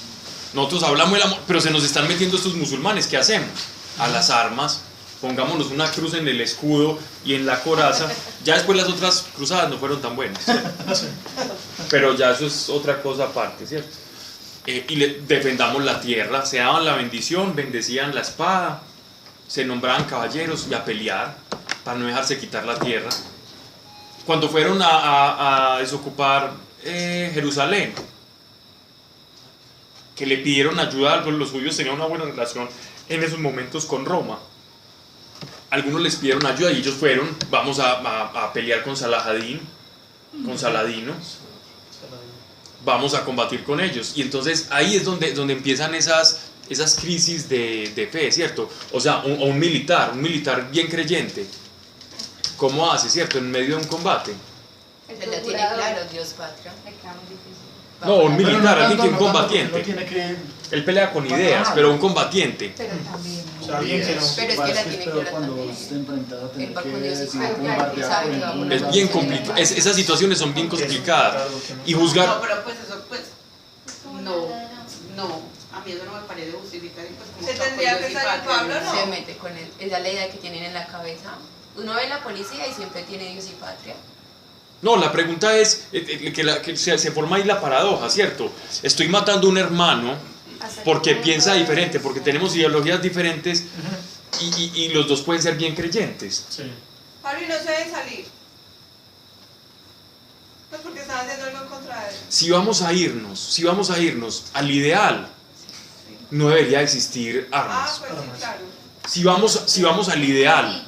nosotros hablamos del amor, pero se nos están metiendo estos musulmanes, ¿qué hacemos? A las armas, pongámonos una cruz en el escudo y en la coraza. Ya después las otras cruzadas no fueron tan buenas, pero ya eso es otra cosa aparte, ¿cierto? Y defendamos la tierra, se daban la bendición, bendecían la espada, se nombraban caballeros y a pelear para no dejarse quitar la tierra. Cuando fueron a desocupar Jerusalén, que le pidieron ayuda, los judíos tenían una buena relación en esos momentos con Roma. Algunos les pidieron ayuda y ellos fueron, vamos a pelear con Saladino, vamos a combatir con ellos. Y entonces ahí es donde empiezan esas crisis de fe, ¿cierto? O sea, un militar bien creyente, ¿cómo hace, cierto? En medio de un combate. Él lo tiene claro, Dios patria. No, un militar, alguien que es un combatiente. Él pelea con ideas, pero un combatiente. Pero también. O sea, alguien que no. Pero es que la tiene clara también. Él va con Dios y bombardear. Es bien complicado. Esas situaciones son bien complicadas. Y juzgar. No, pero pues eso, pues. No. A mí eso no me parece justificar. Pues, como se tendría que salir Pablo, ¿no? Se mete con él. Esa es la idea que tienen en la cabeza. Uno ve la policía y siempre tiene Dios y patria. No, la pregunta es que se forma ahí la paradoja, ¿cierto? Estoy matando a un hermano porque piensa diferente, porque tenemos ideologías diferentes y los dos pueden ser bien creyentes. Sí. Pablo, y no se deben salir. Pues porque están haciendo algo en contra de él. Si vamos a irnos al ideal, no debería existir armas. Pues sí, claro. Si vamos al ideal,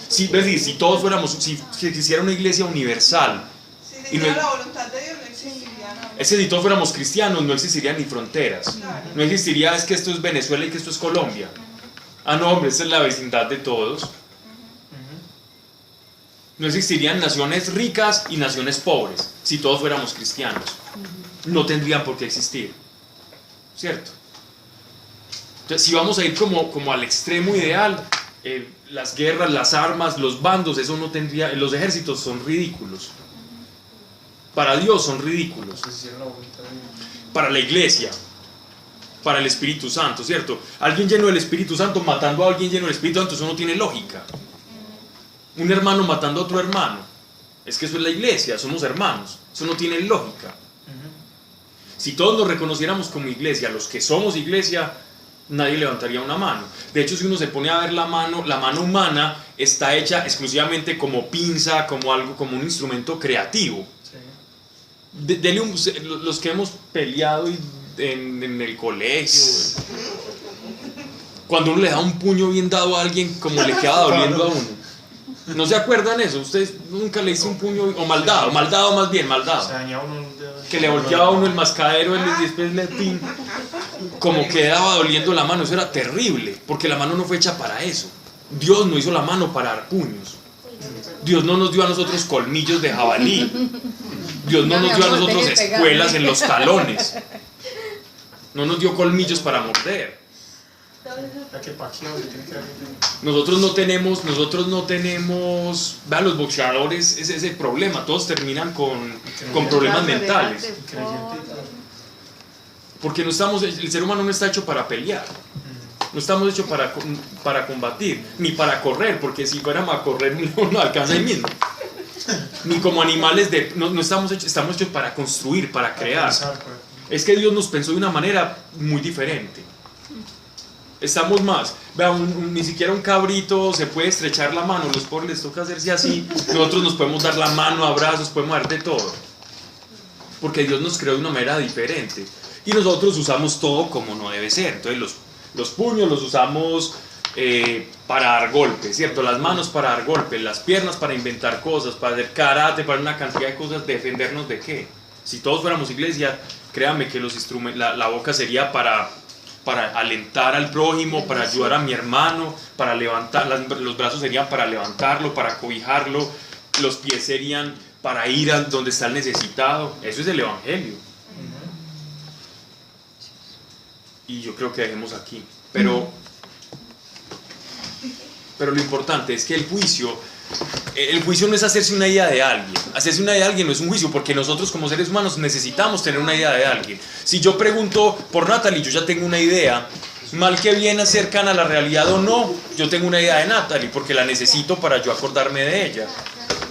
si todos fuéramos, si existiera una iglesia universal, Si se hiciera la voluntad de Dios, no existiría nada. es que si todos fuéramos cristianos, no existirían ni fronteras. Claro. No existiría, es que esto es Venezuela y que esto es Colombia. Ah, no, hombre, esta es la vecindad de todos. No existirían naciones ricas y naciones pobres si todos fuéramos cristianos. No tendrían por qué existir. ¿Cierto? Entonces, si vamos a ir como al extremo ideal, las guerras, las armas, los bandos, eso no tendría. Los ejércitos son ridículos. Para Dios son ridículos. Para la iglesia para el Espíritu Santo, ¿cierto? Alguien lleno del Espíritu Santo matando a alguien lleno del Espíritu Santo, eso no tiene lógica. Un hermano matando a otro hermano, es que eso es la iglesia, somos hermanos, eso no tiene lógica. Si todos nos reconociéramos como iglesia, los que somos iglesia, nadie levantaría una mano. De hecho, si uno se pone a ver la mano humana está hecha exclusivamente como pinza, como algo, como un instrumento creativo. Los que hemos peleado en el colegio, cuando uno le da un puño bien dado a alguien, como le queda doliendo a uno. ¿No se acuerdan eso? Ustedes nunca le hice un puño, o maldado más bien, maldado. Que le volteaba a uno el mascadero y después le pin, como quedaba doliendo la mano. Eso era terrible, porque la mano no fue hecha para eso. Dios no hizo la mano para dar puños. Dios no nos dio a nosotros colmillos de jabalí. Dios no nos dio a nosotros espuelas en los talones. No nos dio colmillos para morder. Nosotros no tenemos, vean, los boxeadores, ese es el problema, todos terminan con problemas mentales. Porque el ser humano no está hecho para pelear, no estamos hechos para combatir, ni para correr, porque si fuéramos a correr no alcanza ahí mismo. Ni como animales no estamos hechos para construir, para crear. Es que Dios nos pensó de una manera muy diferente. Estamos más, vean, ni siquiera un cabrito se puede estrechar la mano, los pobres les toca hacerse así. Nosotros nos podemos dar la mano, abrazos, podemos dar de todo, porque Dios nos creó de una manera diferente y nosotros usamos todo como no debe ser. Entonces los puños los usamos para dar golpes, ¿cierto? Las manos para dar golpes, las piernas para inventar cosas, para hacer karate, para una cantidad de cosas. ¿Defendernos de qué? Si todos fuéramos iglesia, créanme que la boca sería para alentar al prójimo, para ayudar a mi hermano, para levantar, los brazos serían para levantarlo, para cobijarlo, los pies serían para ir a donde está el necesitado. Eso es el Evangelio. Y yo creo que dejemos aquí. Pero lo importante es que el juicio no es hacerse una idea de alguien. Hacerse una idea de alguien no es un juicio, porque nosotros como seres humanos necesitamos tener una idea de alguien. Si yo pregunto por Natalie, yo ya tengo una idea, mal que bien cercana a la realidad o no, yo tengo una idea de Natalie, porque la necesito para yo acordarme de ella.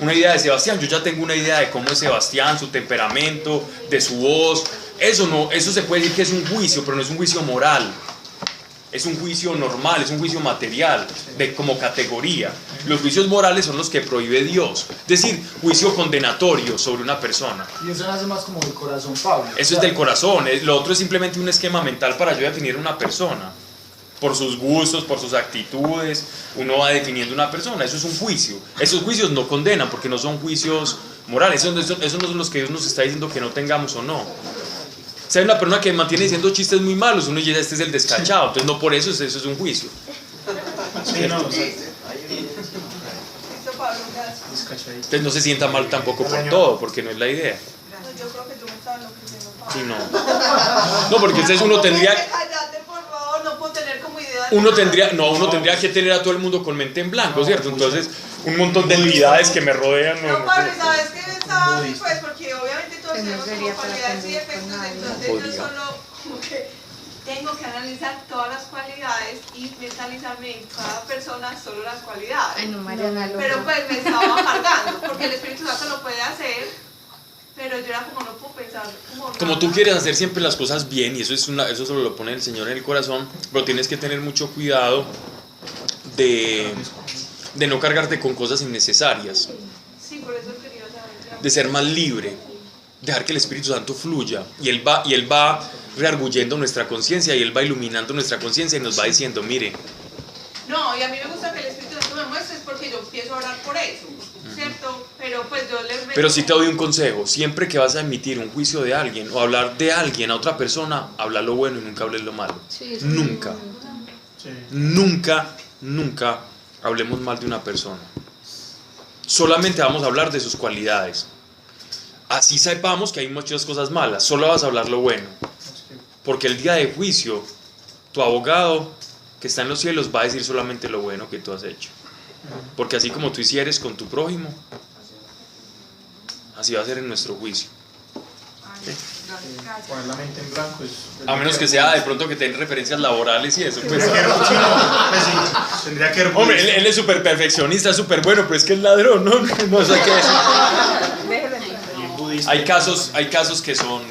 Una idea de Sebastián, yo ya tengo una idea de cómo es Sebastián, su temperamento, de su voz. Eso se puede decir que es un juicio, pero no es un juicio moral. Es un juicio normal, es un juicio material, como categoría. Los juicios morales son los que prohíbe Dios. Es decir, juicio condenatorio sobre una persona. Y eso nace más como del corazón, Pablo. Eso es del corazón. Lo otro es simplemente un esquema mental para yo definir una persona. Por sus gustos, por sus actitudes, uno va definiendo una persona. Eso es un juicio. Esos juicios no condenan porque no son juicios morales. Esos no son los que Dios nos está diciendo que no tengamos o no. Si hay una persona que mantiene diciendo chistes muy malos, uno dice, este es el descachado, entonces no por eso es un juicio. Entonces no se sienta mal tampoco por todo, porque no es la idea. Yo creo que tú me estás enloqueciendo, Pablo. Sí, no. No, porque entonces uno tendría... Cállate, por favor, no puedo tener como idea. Uno tendría que tener a todo el mundo con mente en blanco, ¿cierto? Entonces, un montón de entidades que me rodean. No, Pablo, ¿sabes qué estaba así? Pues porque obviamente todos tenemos como cualidades y defectos, entonces yo solo como que tengo que analizar todas las cualidades y mentalizarme en cada persona solo las cualidades. Ay, no, Mariana, pero pues me estaba cargando, porque el Espíritu Santo lo puede hacer, pero yo era como no puedo pensar como tú quieres hacer siempre las cosas bien, y eso solo lo pone el Señor en el corazón, pero tienes que tener mucho cuidado de no cargarte con cosas innecesarias. Sí, por eso quería saber. De ser más libre, dejar que el Espíritu Santo fluya, y Él va reargullendo nuestra conciencia, y Él va iluminando nuestra conciencia y nos va diciendo, mire. No, y a mí me gusta que el Espíritu Santo me muestre, es porque yo empiezo a orar por eso, ¿cierto? Pero pues yo Pero sí te doy un consejo, siempre que vas a emitir un juicio de alguien o hablar de alguien a otra persona, habla lo bueno y nunca hables lo malo. Sí, nunca. Sí. Nunca hablemos mal de una persona. Solamente vamos a hablar de sus cualidades. Así sepamos que hay muchas cosas malas, solo vas a hablar lo bueno. Porque el día de juicio, tu abogado que está en los cielos va a decir solamente lo bueno que tú has hecho. Porque así como tú hicieres con tu prójimo, así va a ser en nuestro juicio. ¿Sí? Poner la mente en blanco es... A menos que sea de pronto que tenga referencias laborales y eso, pues. Tendría que ser... Hombre, él es súper perfeccionista, es súper bueno, pero es que es ladrón, ¿no? No sé qué es. Hay casos que son,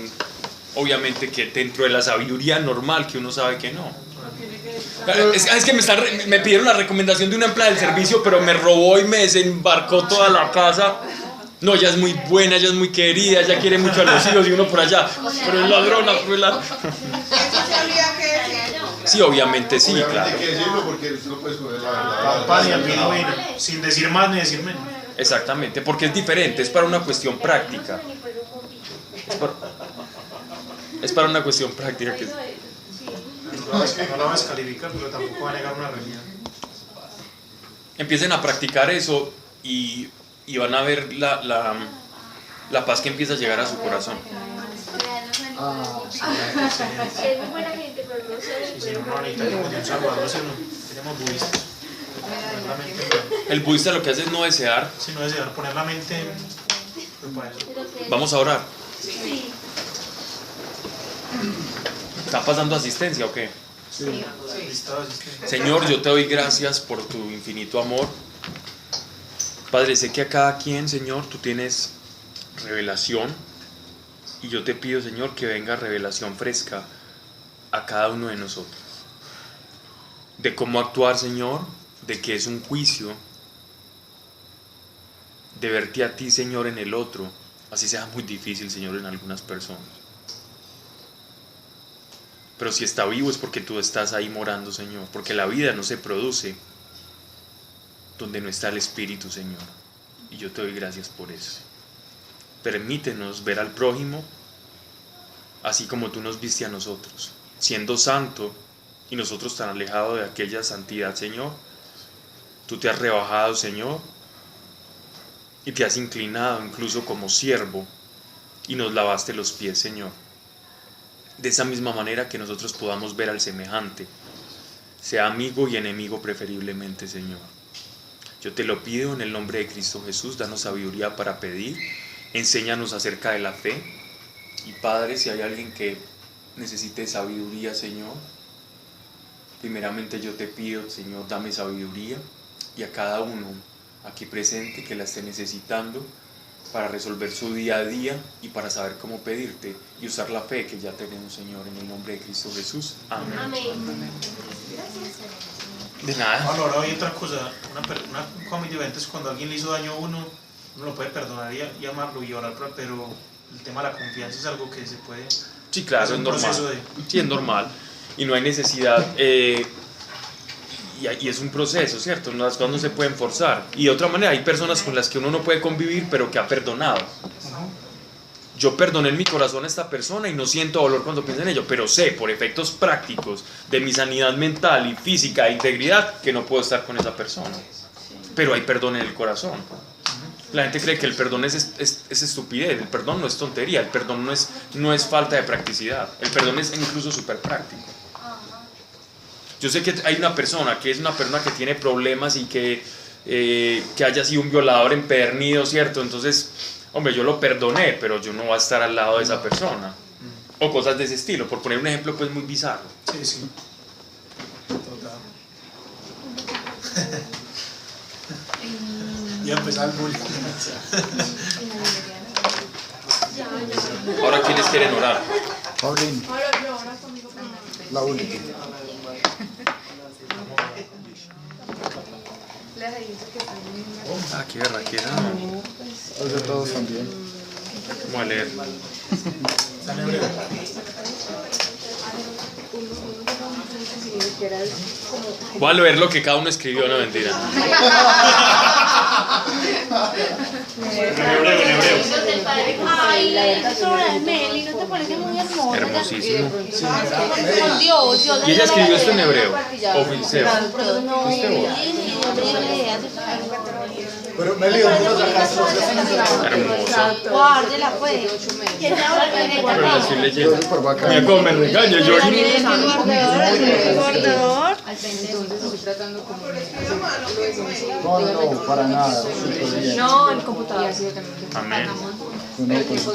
obviamente, que dentro de la sabiduría normal, que uno sabe que no. Es que me pidieron la recomendación de una empleada del servicio, pero me robó y me desembarcó toda la casa. No, ella es muy buena, ella es muy querida, ella quiere mucho a los hijos y uno por allá. Pero es ladrona, pero es ladrona. ¿Eso se habría que decir? Sí, obviamente sí, claro. Hay que decirlo porque tú no puedes coger sin decir más ni decir menos. Exactamente, porque es diferente, es para una cuestión práctica. Es para una cuestión práctica que... No la va a descalificar, pero tampoco va a negar una realidad. Empiecen a practicar eso y van a ver la paz que empieza a llegar a su corazón. Es muy buena gente, pero no sé. Si no, ahorita tenemos de un salvador, tenemos budistas. El budista lo que hace es no desear. Sí, no desear, poner la mente en... Vamos a orar. Sí. ¿Está pasando asistencia o qué? Sí. Señor, yo te doy gracias por tu infinito amor. Padre, sé que a cada quien, Señor, tú tienes revelación. Y yo te pido, Señor, que venga revelación fresca a cada uno de nosotros. De cómo actuar, Señor, de que es un juicio, de verte a ti, Señor, en el otro, así sea muy difícil, Señor, en algunas personas. Pero si está vivo es porque tú estás ahí morando, Señor, porque la vida no se produce donde no está el Espíritu, Señor, y yo te doy gracias por eso. Permítenos ver al prójimo así como tú nos viste a nosotros, siendo santo y nosotros tan alejados de aquella santidad, Señor. Tú te has rebajado, Señor, y te has inclinado incluso como siervo y nos lavaste los pies, Señor. De esa misma manera que nosotros podamos ver al semejante, sea amigo y enemigo preferiblemente, Señor. Yo te lo pido en el nombre de Cristo Jesús, danos sabiduría para pedir, enséñanos acerca de la fe. Y Padre, si hay alguien que necesite sabiduría, Señor, primeramente yo te pido, Señor, dame sabiduría, y a cada uno aquí presente que la esté necesitando para resolver su día a día y para saber cómo pedirte y usar la fe que ya tenemos, Señor, en el nombre de Cristo Jesús. Amén. Amén. De nada. Bueno, ahora hay otra cosa, una cosa muy diferente es cuando alguien le hizo daño a uno lo puede perdonar y amarlo y orar, pero el tema de la confianza es algo que se puede... Sí, claro, es normal. Sí, es normal. Y no hay necesidad... y es un proceso, ¿cierto? Las cosas no se pueden forzar. Y de otra manera, hay personas con las que uno no puede convivir, pero que ha perdonado. Yo perdoné en mi corazón a esta persona y no siento dolor cuando pienso en ello, pero sé, por efectos prácticos de mi sanidad mental y física e integridad, que no puedo estar con esa persona. Pero hay perdón en el corazón. La gente cree que el perdón es estupidez, el perdón no es tontería, el perdón no es falta de practicidad, el perdón es incluso súper práctico. Yo sé que hay una persona que es una persona que tiene problemas y que haya sido un violador empedernido, ¿cierto? Entonces, hombre, yo lo perdoné, pero yo no voy a estar al lado de esa persona. O cosas de ese estilo, por poner un ejemplo pues muy bizarro. Sí, sí. Total. Ya empezaba el bullying. Ahora, ¿quiénes quieren orar? Paulín. La última. Ah, qué berraquera. Los de todos también. Vamos a leer. Voy a leer lo que cada uno escribió, no mentira. Ay, eso de Meli, ¿no te parece muy hermoso? Hermosísimo. Con Dios, ¿Y ella escribió esto en hebreo? ¿O filiseo? No, Pero Meli, ¿dónde lo sacaste? Hermosa. guárdela pues. Pero la estoy leyendo. Mira cómo me regaña yo. Bordador. No, para nada. Súper bien. No, el computador. Amén. Entonces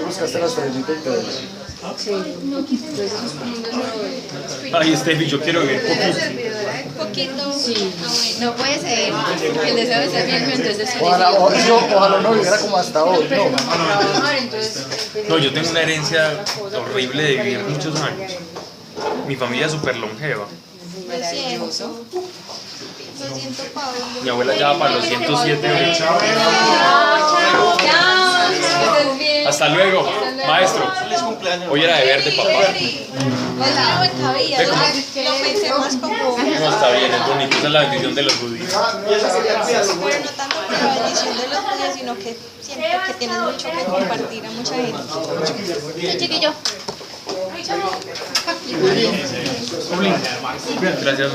buscaste las tarjetitas y todo. Ay, Steffi, yo quiero ver Poquito. Sí. No puede ser. El deseo de ser bien, entonces Ojalá no viviera como hasta hoy. No, yo tengo una herencia horrible de vivir muchos años. Mi familia es súper longeva. maravilloso. Mi abuela ya va para los 107 años. Hasta luego, maestro. Hoy era deber de papá. Lo pensé más como... No, está bien, es bonito, esa es la bendición de los judíos. Pero no tanto por la bendición de los judíos, sino que siento que tienes mucho que compartir a mucha gente. Chiquillo. Gracias,